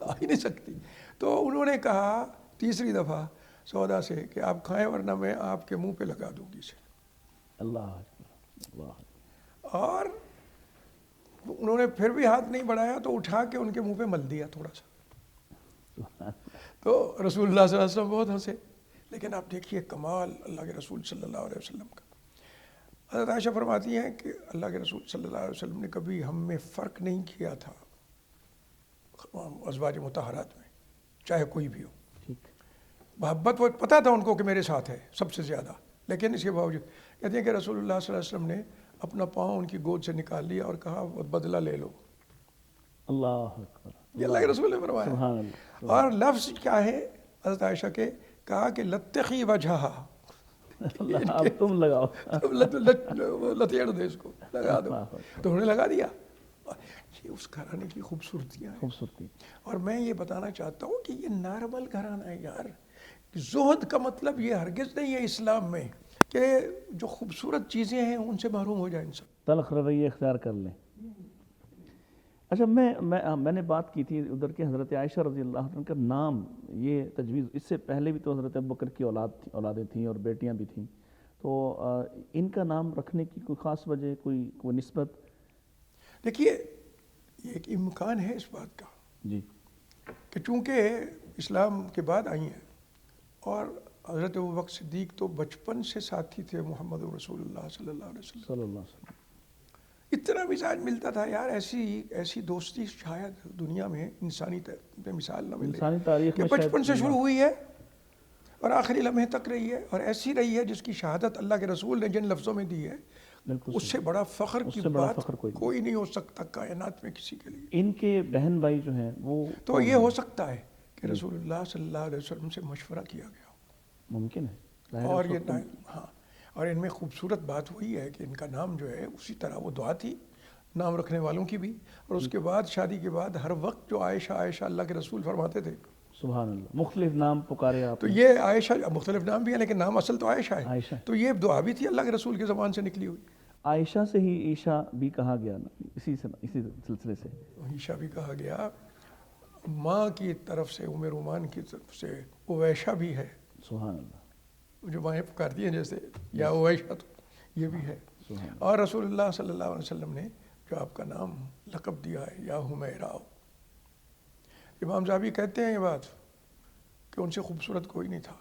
آ ہی نہیں سکتی. تو انہوں نے کہا تیسری دفعہ سودا سے کہ آپ کھائیں ورنہ میں آپ کے منہ پہ لگا دوں گی اسے. اللہ. اور انہوں نے پھر بھی ہاتھ نہیں بڑھایا تو اٹھا کے ان کے منہ پہ مل دیا تھوڑا سا. تو رسول اللہ صلی اللہ علیہ وسلم بہت ہنسے. لیکن آپ دیکھیے کمال اللہ کے رسول صلی اللہ علیہ وسلم کا. حضرت عائشہ فرماتی ہیں کہ اللہ کے رسول صلی اللہ علیہ وسلم نے کبھی ہم میں فرق نہیں کیا تھا ازواج مطہرات میں، چاہے کوئی بھی ہو. محبت وہ پتہ تھا ان کو کہ میرے ساتھ ہے سب سے زیادہ، لیکن اس کے باوجود کہتے ہیں کہ رسول اللہ صلی اللہ علیہ وسلم نے اپنا پاؤں ان کی گود سے نکال لیا اور کہا بدلہ لے لو. اللہ اکبر. یہ اللہ کے رسول نے فرمایا. اور لفظ کیا ہے حضرت عائشہ کے؟ کہا کہ لتخی وجہا، اب تم لگاؤ، لتیڑ دے اس کو، لگا دو. تو انہوں نے لگا دیا. یہ اس گھرانے کی خوبصورتیاں ہیں. خوبصورتی. اور میں یہ بتانا چاہتا ہوں کہ یہ نارمل گھرانہ ہے یار. زہد کا مطلب یہ ہرگز نہیں ہے اسلام میں کہ جو خوبصورت چیزیں ہیں ان سے محروم ہو جائیں انسان، تلخ رویہ اختیار کر لیں. اچھا میں نے بات کی تھی ادھر کے حضرت عائشہ رضی اللہ عنہ کا نام، یہ تجویز اس سے پہلے بھی تو حضرت ابوبکر کی اولادیں تھیں اور بیٹیاں بھی تھیں، تو ان کا نام رکھنے کی کوئی خاص وجہ، کوئی نسبت؟ دیکھیے یہ ایک امکان ہے اس بات کا جی کہ چونکہ اسلام کے بعد آئی ہیں اور حضرت ابوبکر صدیق تو بچپن سے ساتھی تھے محمد رسول اللہ صلی اللہ علیہ وسلم، صلی اللہ علیہ وسلم. اتنا مزاج ملتا تھا یار، ایسی دوستی شاید دنیا میں انسانی پہ مثال نہ ملے، انسانی تاریخ کہ میں بچپن سے شاید شروع ہوئی ہے اور آخری لمحے تک رہی ہے، اور ایسی رہی ہے جس کی شہادت اللہ کے رسول نے جن لفظوں میں دی ہے بالکل اس سے بڑا فخر اس کی سے بڑا بات فخر کوئی نہیں ہو سکتا کائنات میں کسی کے لیے. ان کے بہن بھائی جو ہیں وہ تو یہ ہو سکتا ہے کہ رسول اللہ صلی اللہ علیہ وسلم سے مشورہ کیا گیا ممکن ہے ظاہر ہے اور اس یہ وقت ہاں، اور ان میں خوبصورت بات وہی ہے کہ ان کا نام جو ہے اسی طرح وہ دعا تھی نام رکھنے والوں کی بھی، اور اس کے بعد شادی کے بعد ہر وقت جو عائشہ عائشہ اللہ کے رسول فرماتے تھے. سبحان اللہ، مختلف نام پکارے آپ تو نے. یہ عائشہ مختلف نام بھی ہے لیکن نام اصل تو عائشہ ہے. عائشہ. تو یہ دعا بھی تھی اللہ کے رسول کی زبان سے نکلی ہوئی. عائشہ سے ہی عیشا بھی کہا گیا نا، اسی سلسلے سے عائشہ بھی کہا گیا، ماں کی طرف سے ام رومان کی طرف سے اویشہ بھی ہے، سبحان اللہ. جو مائیں پکارتی ہیں جیسے یا اویشہ، تو یہ بھی ہے. اور رسول اللہ صلی اللہ علیہ وسلم نے جو آپ کا نام لقب دیا ہے یا حمیرا، امام زاہبی کہتے ہیں یہ بات کہ ان سے خوبصورت کوئی نہیں تھا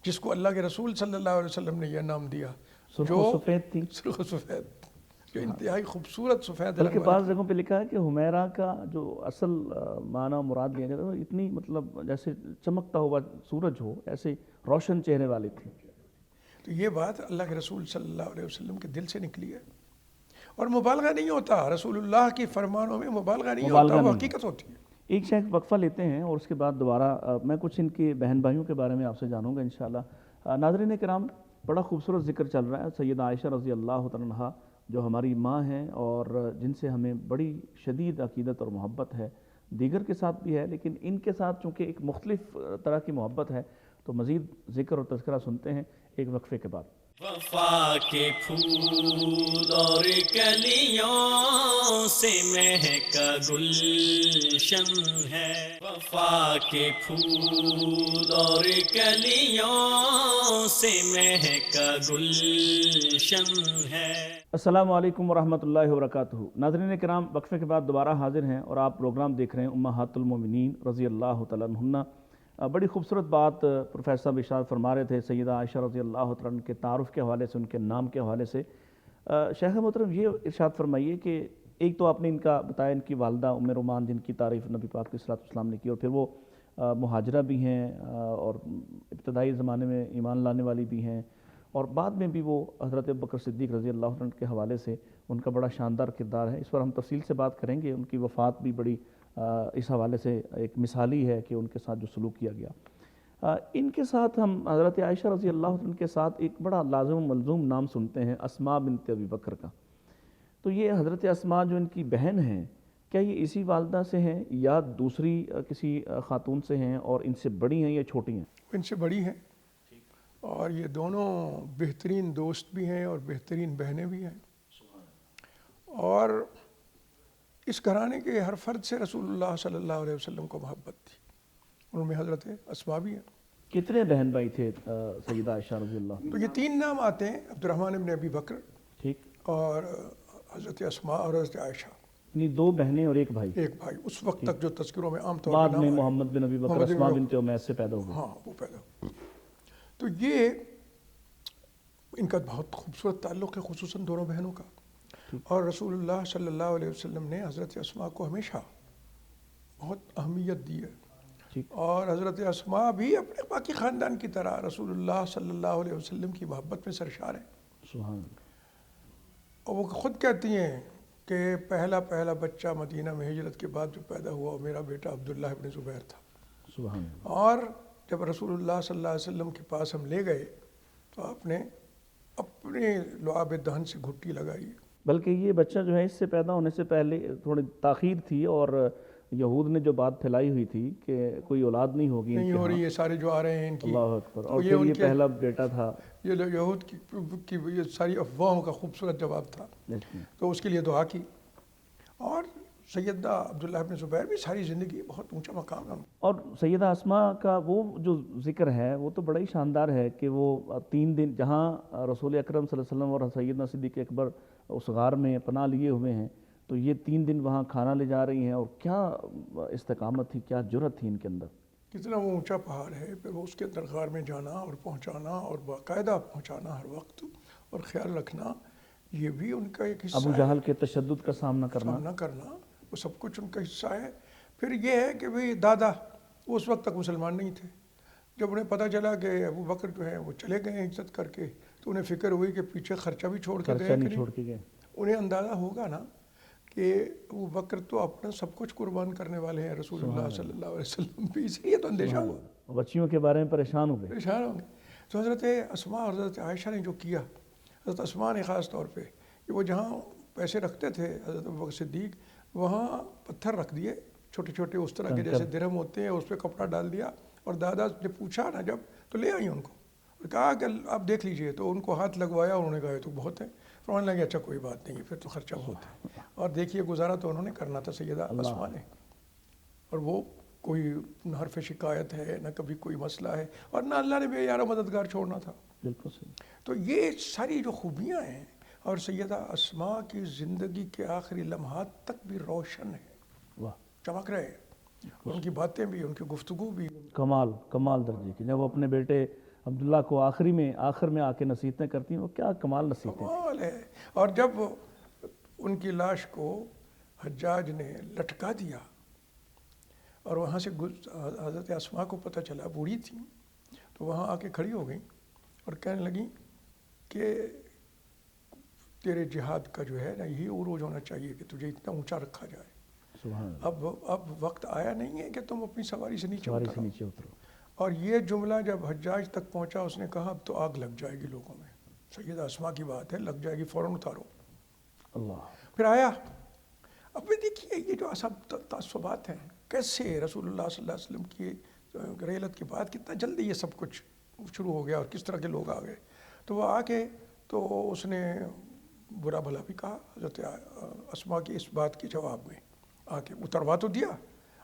جس کو اللہ کے رسول صلی اللہ علیہ وسلم نے یہ نام دیا، سرخ و سفید تھی، سرخ و سفید، جو انتہائی خوبصورت سفید بلکہ رنگ بعض جگہوں پہ لکھا ہے کہ حمیرہ کا جو اصل معنی مراد لیا جاتا ہے اتنی مطلب جیسے چمکتا ہوا سورج ہو، ایسے روشن چہرے والی تھی. تو یہ بات اللہ کے رسول صلی اللہ علیہ وسلم کے دل سے نکلی ہے، اور مبالغہ نہیں ہوتا، رسول اللہ کی فرمانوں میں مبالغہ نہیں ہوتا، وہ حقیقت ہوتی ہے. ایک شیخ وقفہ لیتے ہیں اور اس کے بعد دوبارہ میں کچھ ان کے بہن بھائیوں کے بارے میں آپ سے جانوں گا انشاءاللہ. ناظرین کرام، بڑا خوبصورت ذکر چل رہا ہے سیدہ عائشہ رضی اللہ تعالیٰ عنہا، جو ہماری ماں ہیں اور جن سے ہمیں بڑی شدید عقیدت اور محبت ہے، دیگر کے ساتھ بھی ہے لیکن ان کے ساتھ چونکہ ایک مختلف طرح کی محبت ہے، تو مزید ذکر اور تذکرہ سنتے ہیں ایک وقفے کے بعد. وفا کے پھول اور کلیوں سے مہکا گلشن ہے، وفا کے پھول اور کلیوں سے مہکا گلشن ہے. السلام علیکم ورحمۃ اللہ وبرکاتہ. ناظرین کرام، وقفے کے بعد دوبارہ حاضر ہیں اور آپ پروگرام دیکھ رہے ہیں امہات المومنین رضی اللہ تعالیٰ عنہن. بڑی خوبصورت بات پروفیسر صاحب ارشاد فرما رہے تھے سیدہ عائشہ رضی اللہ تعالیٰ عنہ کے تعارف کے حوالے سے، ان کے نام کے حوالے سے. شیخ محترم، یہ ارشاد فرمائیے کہ ایک تو آپ نے ان کا بتایا، ان کی والدہ ام رومان جن کی تعریف نبی پاک علیہ الصلوۃ والسلام نے کی، اور پھر وہ مہاجرہ بھی ہیں اور ابتدائی زمانے میں ایمان لانے والی بھی ہیں، اور بعد میں بھی وہ حضرت ابوبکر صدیق رضی اللہ عنہ کے حوالے سے ان کا بڑا شاندار کردار ہے. اس پر ہم تفصیل سے بات کریں گے. ان کی وفات بھی بڑی اس حوالے سے ایک مثالی ہے کہ ان کے ساتھ جو سلوک کیا گیا. ان کے ساتھ ہم حضرت عائشہ رضی اللہ عنہ کے ساتھ ایک بڑا لازم و ملزوم نام سنتے ہیں، اسماء بنت ابی بکر کا. تو یہ حضرت اسماء جو ان کی بہن ہیں، کیا یہ اسی والدہ سے ہیں یا دوسری کسی خاتون سے ہیں، اور ان سے بڑی ہیں یا چھوٹی ہیں؟ ان سے بڑی ہیں، اور یہ دونوں بہترین دوست بھی ہیں اور بہترین بہنیں بھی ہیں، اور اس گھرانے کے ہر فرد سے رسول اللہ صلی اللہ علیہ وسلم کو محبت تھی. ان میں حضرت اسماء بھی ہیں. کتنے بہن بھائی تھے سیدہ عائشہ رضی اللہ عنہ؟ تو یہ 3 نام آتے ہیں، عبد الرحمن ابن ابی بکر، ٹھیک، اور حضرت اسماء اور حضرت عائشہ. یعنی 2 بہنیں اور ایک بھائی. ایک بھائی اس وقت تک جو تذکروں میں عام طور بعد پر میں نام آئے. محمد بن ابی بکر اسماء بنت امیس سے پیدا ہوئے. ہاں وہ پیدا ہوئے. تو یہ ان کا بہت خوبصورت تعلق ہے، خصوصاً دونوں بہنوں کا. اور رسول اللہ صلی اللہ علیہ وسلم نے حضرت اسماء کو ہمیشہ بہت اہمیت دی ہے، اور حضرت اسماء بھی اپنے باقی خاندان کی طرح رسول اللہ صلی اللہ علیہ وسلم کی محبت میں سرشار ہیں. سبحان اللہ. اور وہ خود کہتی ہیں کہ پہلا بچہ مدینہ میں ہجرت کے بعد جو پیدا ہوا میرا بیٹا عبداللہ ابن زبیر تھا. سبحان اللہ. اور جب رسول اللہ صلی اللہ علیہ وسلم کے پاس ہم لے گئے تو آپ نے اپنے لعاب دہن سے گھٹی لگائی. بلکہ یہ بچہ جو ہے اس سے پیدا ہونے سے پہلے تھوڑی تاخیر تھی، اور یہود نے جو بات پھیلائی ہوئی تھی کہ کوئی اولاد نہیں ہوگی، نہیں ہو رہی ہے، سارے جو آ رہے ہیں ان کی. اللہ اکبر. اور پھر یہ پہلا بیٹا تھا. یہ یہود کی یہ ساری افواہوں کا خوبصورت جواب تھا. تو اس کے لیے دعا کی، اور سیدہ عبداللہ بن زبیر بھی ساری زندگی بہت اونچا مقام ہے. اور سیدہ اسماء کا وہ جو ذکر ہے وہ تو بڑا ہی شاندار ہے کہ وہ 3 دن جہاں رسول اکرم صلی اللہ علیہ وسلم اور سیدنا صدیق اکبر اس غار میں پناہ لیے ہوئے ہیں، تو یہ 3 دن وہاں کھانا لے جا رہی ہیں، اور کیا استقامت تھی، کیا جرأت تھی ان کے اندر. کتنا وہ اونچا پہاڑ ہے، پھر وہ اس کے اندر غار میں جانا اور پہنچانا اور باقاعدہ پہنچانا ہر وقت اور خیال رکھنا، یہ بھی ان کا ایک حصہ ابو ہے. جہل کے تشدد کا سامنا کرنا وہ سب کچھ ان کا حصہ ہے. پھر یہ ہے کہ بھئی دادا وہ اس وقت تک مسلمان نہیں تھے. جب انہیں پتہ چلا کہ ابو بکر جو ہیں وہ چلے گئے ہیں عزت کر کے، تو انہیں فکر ہوئی کہ پیچھے خرچہ بھی چھوڑ کے گئے کہ نہیں. انہیں اندازہ ہوگا نا کہ ابو بکر تو اپنا سب کچھ قربان کرنے والے ہیں رسول اللہ صلی اللہ علیہ وسلم بھی، اس لیے تو اندیشہ ہوا. بچیوں کے بارے میں پریشان ہو گئے. تو حضرت اسماء اور حضرت عائشہ نے جو کیا، حضرت اسماء نے خاص طور پہ کہ وہ جہاں پیسے رکھتے تھے حضرت ابوبکر صدیق، وہاں پتھر رکھ دیے چھوٹے چھوٹے اس طرح کے جیسے درہم ہوتے ہیں، اس پہ کپڑا ڈال دیا. اور دادا نے پوچھا نا جب تو لے آئی ان کو اور کہا کہ آپ دیکھ لیجئے. تو ان کو ہاتھ لگوایا اور انہوں نے کہا یہ تو بہت ہے. فرمانے لگے اچھا کوئی بات نہیں، پھر تو خرچہ بہت ہے. اور دیکھیے گزارا تو انہوں نے کرنا تھا سیدہ اسماء نے، اور وہ کوئی نہ حرف شکایت ہے نہ کبھی کوئی مسئلہ ہے، اور نہ اللہ نے بے یارہ مددگار چھوڑنا تھا. بالکل صحیح. تو یہ ساری جو خوبیاں ہیں، اور سیدہ اسماء کی زندگی کے آخری لمحات تک بھی روشن ہے، چمک رہے ہیں. ان کی باتیں بھی، ان کی گفتگو بھی کمال درجے کی. جب وہ اپنے بیٹے عبداللہ کو آخر میں آ کے نصیحتیں کرتی ہیں، وہ کیا کمال نصیحتیں ہے. اور جب ان کی لاش کو حجاج نے لٹکا دیا اور وہاں سے حضرت اسماء کو پتہ چلا، بوڑھی تھی، تو وہاں آ کے کھڑی ہو گئیں اور کہنے لگیں کہ تیرے جہاد کا جو ہے نا یہی عروج ہونا چاہیے کہ تجھے اتنا اونچا رکھا جائے. اب وقت آیا نہیں ہے کہ تم اپنی سواری سے نیچے اترو. اور یہ جملہ جب حجاج تک پہنچا، اس نے کہا اب تو آگ لگ جائے گی لوگوں میں. سیدہ اسماء کی بات ہے، لگ جائے گی، فوراً اتارو. پھر آیا. اب دیکھیے یہ جو سب تعصبات ہیں، کیسے رسول اللہ صلی اللہ علیہ وسلم کی ریلت کے بعد کتنا جلدی یہ سب کچھ شروع ہو گیا اور کس طرح کے لوگ آ گئے. تو وہ آ کے تو اس نے برا بھلا بھی کہا حضرت اسماء کی اس بات کے جواب میں. آ کے اتروا تو دیا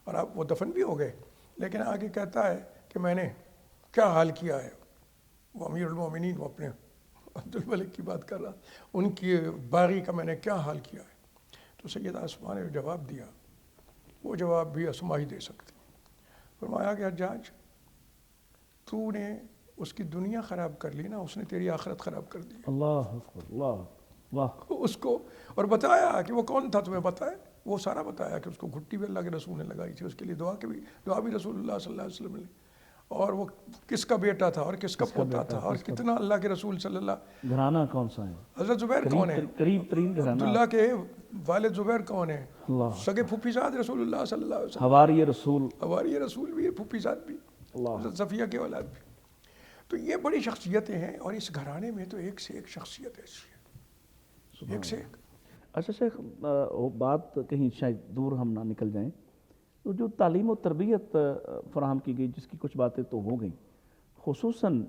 اور اب وہ دفن بھی ہو گئے، لیکن آگے کہتا ہے کہ میں نے کیا حال کیا ہے. وہ امیر المومنین، وہ اپنے عبد الملک کی بات کر رہا، ان کی باغی کا میں نے کیا حال کیا ہے. تو سیدہ اسماء نے جواب دیا، وہ جواب بھی اسماء ہی دے سکتی. فرمایا کہ حجاج تو نے اس کی دنیا خراب کر لی نا، اس نے تیری آخرت خراب کر دی. اللہ اللہ واہ. اس کو اور بتایا کہ وہ کون تھا، تمہیں پتہ ہے؟ وہ سارا بتایا کہ اس کو گھٹی بھی اللہ کے رسول نے لگائی تھی، اس کے لیے دعا بھی رسول اللہ صلی اللہ علیہ وسلم نے، اور وہ کس کا بیٹا تھا اور کس کا پوتا تھا، اور کتنا اللہ کے رسول صلی اللہ. گھرانہ کون سا ہے؟ حضرت زبیر کون ہے؟ قریب ترین گھرانہ. عبداللہ کے والد زبیر کون ہے؟ سگے پھوپھی زاد رسول اللہ صلی اللہ علیہ وسلم، حواری رسول بھی، پھوپھی زاد بھی، حضرت صفیہ کے اولاد بھی. تو یہ بڑی شخصیتیں ہیں، اور اس گھرانے میں تو ایک سے ایک شخصیت ایسی ہے، ایک سے ایک. اچھا شیخ، بات کہیں شاید دور ہم نہ نکل جائیں، تو جو تعلیم و تربیت فراہم کی گئی، جس کی کچھ باتیں تو ہو گئیں، خصوصاً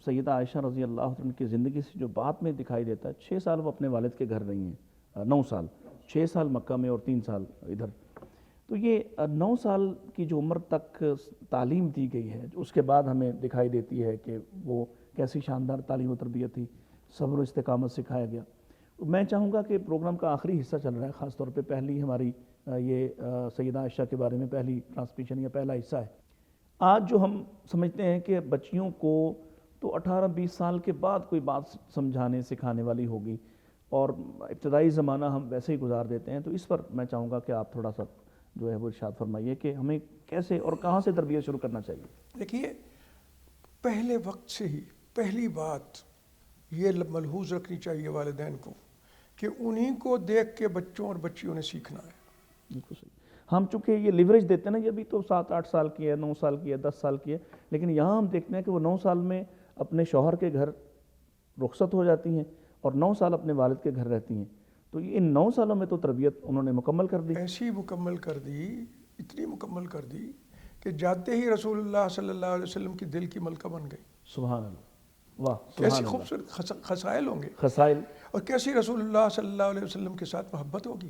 سیدہ عائشہ رضی اللہ عنہ کی زندگی سے جو بات میں دکھائی دیتا ہے، 6 سال وہ اپنے والد کے گھر رہی ہیں، 9 سال، 6 سال مکہ میں اور 3 سال ادھر. تو یہ 9 سال کی جو عمر تک تعلیم دی گئی ہے، اس کے بعد ہمیں دکھائی دیتی ہے کہ وہ کیسی شاندار تعلیم و تربیت تھی، صبر و استقامت سکھایا گیا. میں چاہوں گا کہ پروگرام کا آخری حصہ چل رہا ہے، خاص طور پہ پہلی ہماری یہ سیدہ عائشہ کے بارے میں پہلی ٹرانسمیشن یا پہلا حصہ ہے. آج جو ہم سمجھتے ہیں کہ بچیوں کو تو 18-20 سال کے بعد کوئی بات سمجھانے سکھانے والی ہوگی، اور ابتدائی زمانہ ہم ویسے ہی گزار دیتے ہیں. تو اس پر میں چاہوں گا کہ آپ تھوڑا سا جو ہے وہ ارشاد فرمائیے کہ ہمیں کیسے اور کہاں سے تربیت شروع کرنا چاہیے. دیکھیے، پہلے وقت سے ہی پہلی بات یہ ملحوظ رکھنی چاہیے والدین کو کہ انہی کو دیکھ کے بچوں اور بچیوں نے سیکھنا ہے. بالکل صحیح. ہم چونکہ یہ لیوریج دیتے ہیں نا، یہ بھی تو 7-8 سال کی ہے، 9 سال کی ہے، 10 سال کی ہے، لیکن یہاں ہم دیکھتے ہیں کہ وہ 9 سال میں اپنے شوہر کے گھر رخصت ہو جاتی ہیں اور 9 سال اپنے والد کے گھر رہتی ہیں. تو ان 9 سالوں میں تو تربیت انہوں نے مکمل کر دی، ایسی مکمل کر دی، اتنی مکمل کر دی کہ جاتے ہی رسول اللہ صلی اللہ علیہ وسلم کی دل کی ملکہ بن گئی. سبحان اللہ. واہ، کیسی خوبصورت خصائل ہوں گے، خصائل، اور کیسی رسول اللہ صلی اللہ علیہ وسلم کے ساتھ محبت ہوگی.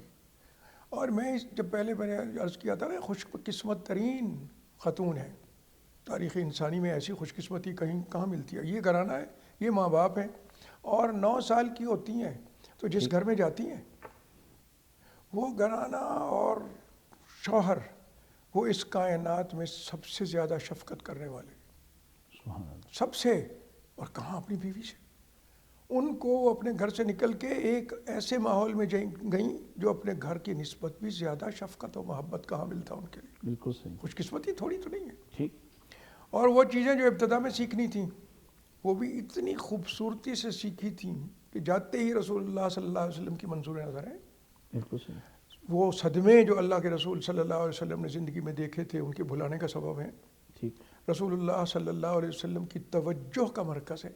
اور میں جب پہلے میں نے عرض کیا تھا نا خوش قسمت ترین خاتون ہے تاریخ انسانی میں، ایسی خوش قسمتی کہیں کہاں ملتی ہے. یہ گھرانہ ہے، یہ ماں باپ ہیں، اور 9 سال کی ہوتی ہیں تو جس گھر میں جاتی ہیں وہ گھرانہ اور شوہر وہ اس کائنات میں سب سے زیادہ شفقت کرنے والے، سب سے. اور کہاں اپنی بیوی سے. ان کو اپنے گھر سے نکل کے ایک ایسے ماحول میں گئیں جو اپنے گھر کی نسبت بھی زیادہ شفقت و محبت کہاں ملتا ان کے لیے. بالکل صحیح. خوش قسمتی تھوڑی تو نہیں ہے. ٹھیک. اور وہ چیزیں جو ابتدا میں سیکھنی تھیں وہ بھی اتنی خوبصورتی سے سیکھی تھیں کہ جاتے ہی رسول اللہ صلی اللہ علیہ وسلم کی منظور نظر ہیں. بالکل صحیح. وہ صدمے جو اللہ کے رسول صلی اللہ علیہ وسلم نے زندگی میں دیکھے تھے ان کے بھلانے کا سبب ہیں. ٹھیک. رسول اللہ صلی اللہ علیہ وسلم کی توجہ کا مرکز ہے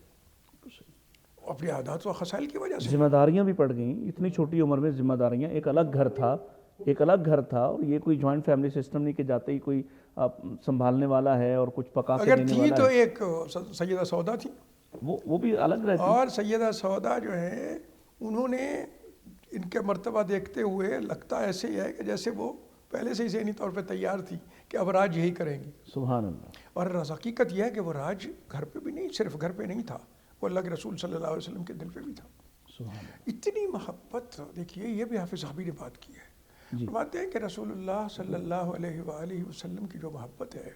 اپنی عادات و خصائل کی وجہ سے. ذمہ داریاں بھی پڑ گئیں اتنی چھوٹی عمر میں. ذمہ داریاں، ایک الگ گھر تھا اور یہ کوئی جوائنٹ فیملی سسٹم نہیں کہ جاتے ہی کوئی سنبھالنے والا ہے اور کچھ پکا کے اگر دینے تھی والا تو ہے. ایک سیدہ سودا تھی، وہ بھی الگ رہتی. اور سیدہ سودا جو ہے انہوں نے ان کے مرتبہ دیکھتے ہوئے لگتا ایسے ہی ہے کہ جیسے وہ پہلے سے ہی ذہنی طور پہ تیار تھی کہ اب راج یہی کریں گی. سبحان اللہ. اور حقیقت یہ ہے کہ وہ راج گھر پہ بھی نہیں، صرف گھر پہ نہیں تھا، وہ اللہ کے رسول صلی اللہ علیہ وسلم کے دل پہ بھی تھا. سبحان اللہ. اتنی محبت. دیکھیے یہ بھی حافظ صحابی نے بات کی ہے. جی. فرماتے ہیں کہ رسول اللہ صلی اللہ علیہ وآلہ وسلم کی جو محبت ہے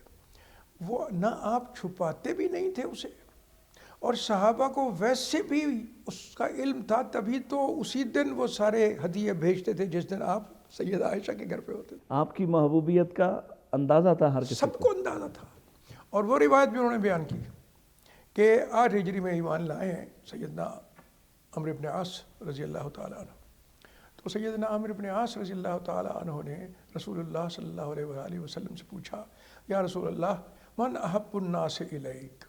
وہ نہ آپ چھپاتے بھی نہیں تھے اسے، اور صحابہ کو ویسے بھی اس کا علم تھا، تبھی تو اسی دن وہ سارے ہدیے بھیجتے تھے جس دن آپ سیدہ عائشہ کے گھر پہ ہوتے تھے. آپ کی محبوبیت کا اندازہ تھا ہر کسی سب کو اندازہ تھا. اور وہ روایت بھی انہوں نے بیان کی کہ 8 ہجری میں ایمان لائے ہیں سیدنا عمرو بن عاص رضی اللہ تعالیٰ عنہ. تو سیدنا عمرو بن عاص رضی اللہ تعالیٰ عنہ نے رسول اللہ صلی اللہ علیہ وآلہ وسلم سے پوچھا، یا رسول اللہ من احب الناس الیک.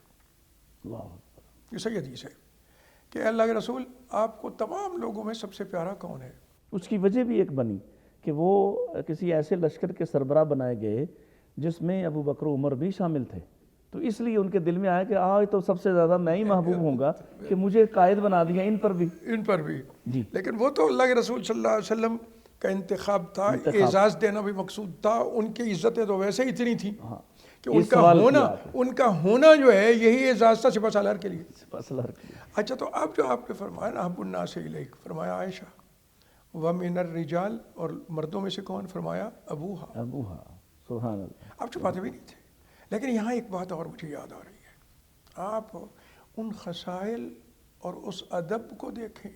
یہ صحیح حدیث ہے کہ اللہ کے رسول آپ کو تمام لوگوں میں سب سے پیارا کون ہے. اس کی وجہ بھی ایک بنی کہ وہ کسی ایسے لشکر کے سربراہ بنائے گئے جس میں ابو بکر و عمر بھی شامل تھے، تو اس لیے ان کے دل میں آیا کہ آج تو سب سے زیادہ میں ہی محبوب ہوں گا کہ مجھے قائد بنا دیا ان پر بھی. جی. لیکن وہ تو اللہ کے رسول صلی اللہ علیہ وسلم کا انتخاب تھا، اعزاز دینا بھی مقصود تھا. ان کی عزتیں تو ویسے ہی اتنی تھیں کہ ان کا ہونا جو ہے یہی اعزاز تھا سپہ سالار کے لیے. اچھا، تو اب جو آپ نے فرمایا نا احب الناس الیک، فرمایا عائشہ. ومن الرجال، اور مردوں میں سے کون؟ فرمایا ابوہا. سبحان اللہ. آپ چھپاتے بھی نہیں تھے. لیکن یہاں ایک بات اور مجھے یاد آ رہی ہے. آپ ان خصائل اور اس ادب کو دیکھیں،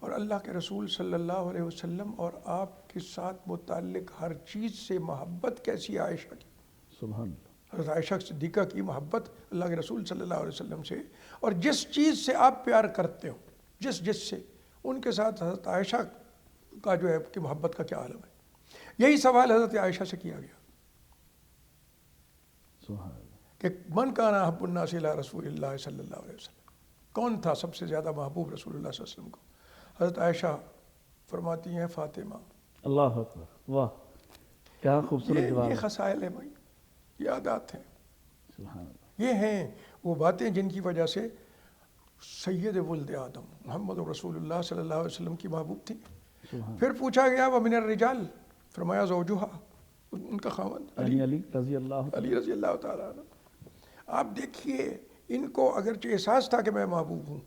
اور اللہ کے رسول صلی اللہ علیہ وسلم اور آپ کے ساتھ متعلق ہر چیز سے محبت کیسی ہے عائشہ کی. سبحان اللہ. حضرت عائشہ صدیقہ کی محبت اللہ کے رسول صلی اللہ علیہ وسلم سے، اور جس چیز سے آپ پیار کرتے ہو، جس سے ان کے ساتھ حضرت عائشہ کا جو ہے کہ محبت کا کیا عالم ہے. یہی سوال حضرت عائشہ سے کیا گیا کہ من کان احب الناس الی رسول اللہ صلی اللہ علیہ وسلم، کون تھا سب سے زیادہ محبوب رسول اللہ صلی اللہ علیہ وسلم کو؟ حضرت عائشہ فرماتی ہیں فاطمہ. اللہ اکبر. واہ، کیا خوبصورت جواب. یہ خصائل ہیں بھائی، یہ عادات ہیں. سبحان اللہ. یہ ہیں وہ باتیں جن کی وجہ سے سید ولد آدم محمد رسول اللہ صلی اللہ علیہ وسلم کی محبوب تھی. پھر پوچھا گیا ومن الرجال، فرمایا زوجہا، ان کا خاوند علی رضی اللہ تعالیٰ عنہ. آپ دیکھیے ان کو اگرچہ احساس تھا کہ میں محبوب ہوں،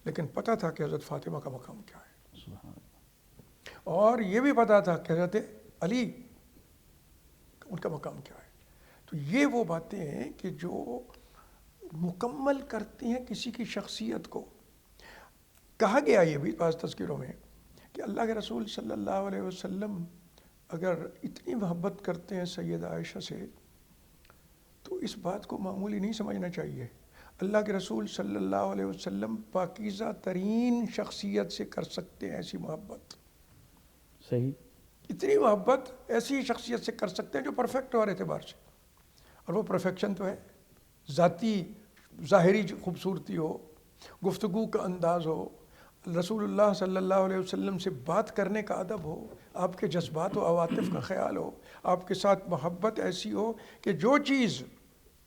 لیکن پتہ تھا کہ حضرت فاطمہ کا مقام کیا ہے، اور یہ بھی پتہ تھا کہ حضرت علی ان کا مقام کیا ہے. تو یہ وہ باتیں ہیں کہ جو مکمل کرتی ہیں کسی کی شخصیت کو. کہا گیا یہ بھی بعض تذکروں میں کہ اللہ کے رسول صلی اللہ علیہ وسلم اگر اتنی محبت کرتے ہیں سیدہ عائشہ سے تو اس بات کو معمولی نہیں سمجھنا چاہیے. اللہ کے رسول صلی اللہ علیہ وسلم پاکیزہ ترین شخصیت سے کر سکتے ہیں ایسی محبت. صحیح. اتنی محبت ایسی شخصیت سے کر سکتے ہیں جو پرفیکٹ ہو ہر اعتبار سے. اور وہ پرفیکشن تو ہے ذاتی ظاہری خوبصورتی ہو، گفتگو کا انداز ہو، رسول اللہ صلی اللہ علیہ وسلم سے بات کرنے کا ادب ہو، آپ کے جذبات و عواطف کا خیال ہو، آپ کے ساتھ محبت ایسی ہو کہ جو چیز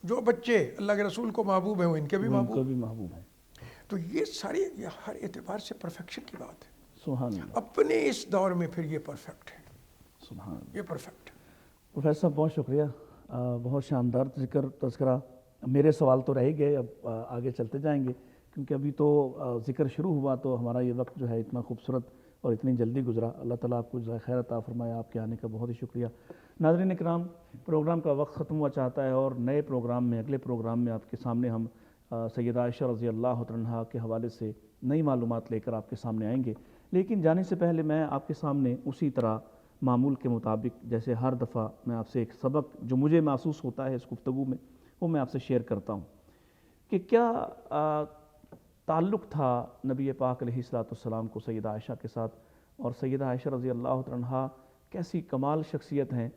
جو بچے اللہ کے رسول کو محبوب ہیں وہ ان کے بھی محبوب ہیں. تو یہ ساری ہر اعتبار سے پرفیکشن کی بات ہے. سبحان اللہ. اپنے اس دور میں پھر یہ پرفیکٹ ہے. سبحان اللہ۔ یہ پرفیکٹ۔ پروفیسر صاحب بہت شکریہ، بہت شاندار تذکرہ۔ میرے سوال تو رہ گئے، اب آگے چلتے جائیں گے کیونکہ ابھی تو ذکر شروع ہوا تو ہمارا یہ وقت جو ہے اتنا خوبصورت اور اتنی جلدی گزرا۔ اللہ تعالیٰ آپ کو جزائے خیر عطا فرمائے، آپ کے آنے کا بہت ہی شکریہ۔ ناظرین اکرام، پروگرام کا وقت ختم ہوا چاہتا ہے اور نئے پروگرام میں، اگلے پروگرام میں آپ کے سامنے ہم سیدہ عائشہ رضی اللہ عنہا کے حوالے سے نئی معلومات لے کر آپ کے سامنے آئیں گے۔ لیکن جانے سے پہلے میں آپ کے سامنے اسی طرح معمول کے مطابق جیسے ہر دفعہ میں آپ سے ایک سبق جو مجھے محسوس ہوتا ہے اس گفتگو میں، وہ میں آپ سے شیئر کرتا ہوں کہ کیا تعلق تھا نبی پاک علیہ السلام کو سیدہ عائشہ کے ساتھ، اور سیدہ عائشہ رضی اللہ عنہا کیسی کمال شخصیت ہیں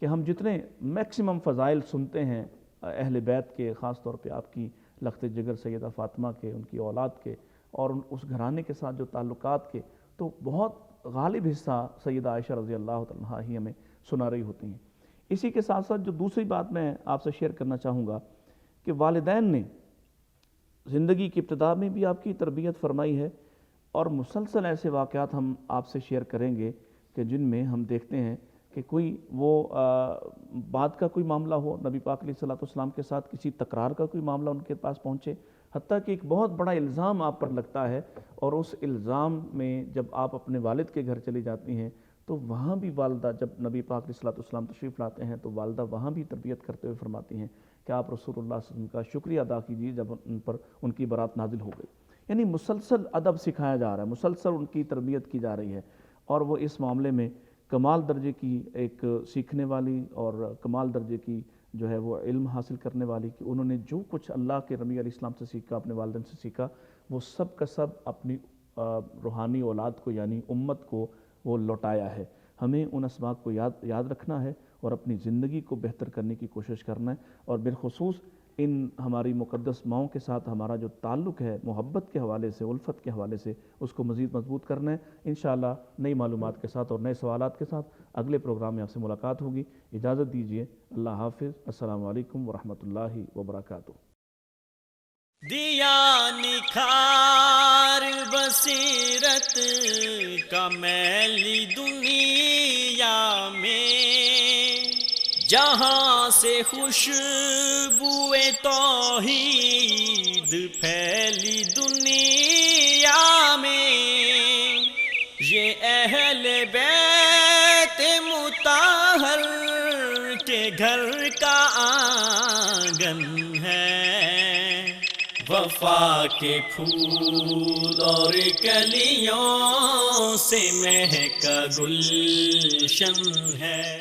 کہ ہم جتنے میکسیمم فضائل سنتے ہیں اہل بیت کے، خاص طور پہ آپ کی لخت جگر سیدہ فاطمہ کے، ان کی اولاد کے اور اس گھرانے کے ساتھ جو تعلقات کے، تو بہت غالب حصہ سیدہ عائشہ رضی اللہ عنہا ہی ہمیں سنا رہی ہوتی ہیں۔ اسی کے ساتھ ساتھ جو دوسری بات میں آپ سے شیئر کرنا چاہوں گا کہ والدین نے زندگی کی ابتدا میں بھی آپ کی تربیت فرمائی ہے، اور مسلسل ایسے واقعات ہم آپ سے شیئر کریں گے کہ جن میں ہم دیکھتے ہیں کہ کوئی وہ بات کا کوئی معاملہ ہو، نبی پاک علیہ السلام کے ساتھ کسی تکرار کا کوئی معاملہ ان کے پاس پہنچے، حتیٰ کہ ایک بہت بڑا الزام آپ پر لگتا ہے، اور اس الزام میں جب آپ اپنے والد کے گھر چلی جاتی ہیں تو وہاں بھی والدہ، جب نبی پاک علیہ السلام تشریف لاتے ہیں تو والدہ وہاں بھی تربیت کرتے ہوئے فرماتی ہیں کہ آپ رسول اللہ صلی اللہ علیہ وسلم کا شکریہ ادا کیجیے جب ان پر ان کی برات نازل ہو گئی۔ یعنی مسلسل ادب سکھایا جا رہا ہے، مسلسل ان کی تربیت کی جا رہی ہے، اور وہ اس معاملے میں کمال درجے کی ایک سیکھنے والی اور کمال درجے کی جو ہے وہ علم حاصل کرنے والی، کہ انہوں نے جو کچھ اللہ کے نبی علیہ السلام سے سیکھا، اپنے والدین سے سیکھا، وہ سب کا سب اپنی روحانی اولاد کو یعنی امت کو وہ لوٹایا ہے۔ ہمیں ان اسباق کو یاد رکھنا ہے اور اپنی زندگی کو بہتر کرنے کی کوشش کرنا ہے، اور بالخصوص ان ہماری مقدس ماؤں کے ساتھ ہمارا جو تعلق ہے محبت کے حوالے سے، الفت کے حوالے سے، اس کو مزید مضبوط کرنا ہے۔ انشاءاللہ نئی معلومات کے ساتھ اور نئے سوالات کے ساتھ اگلے پروگرام میں آپ سے ملاقات ہوگی۔ اجازت دیجیے، اللہ حافظ، السلام علیکم ورحمۃ اللہ وبرکاتہ۔ دیا نکھار بصیرت کا میلی دنیا میں، جہاں سے خوشبوئے توحید پھیلی دنیا میں، یہ اہل بیت مطہر کے گھر کا آنگن ہے، وفا کے پھول اور کلیوں سے مہکا گلشن ہے۔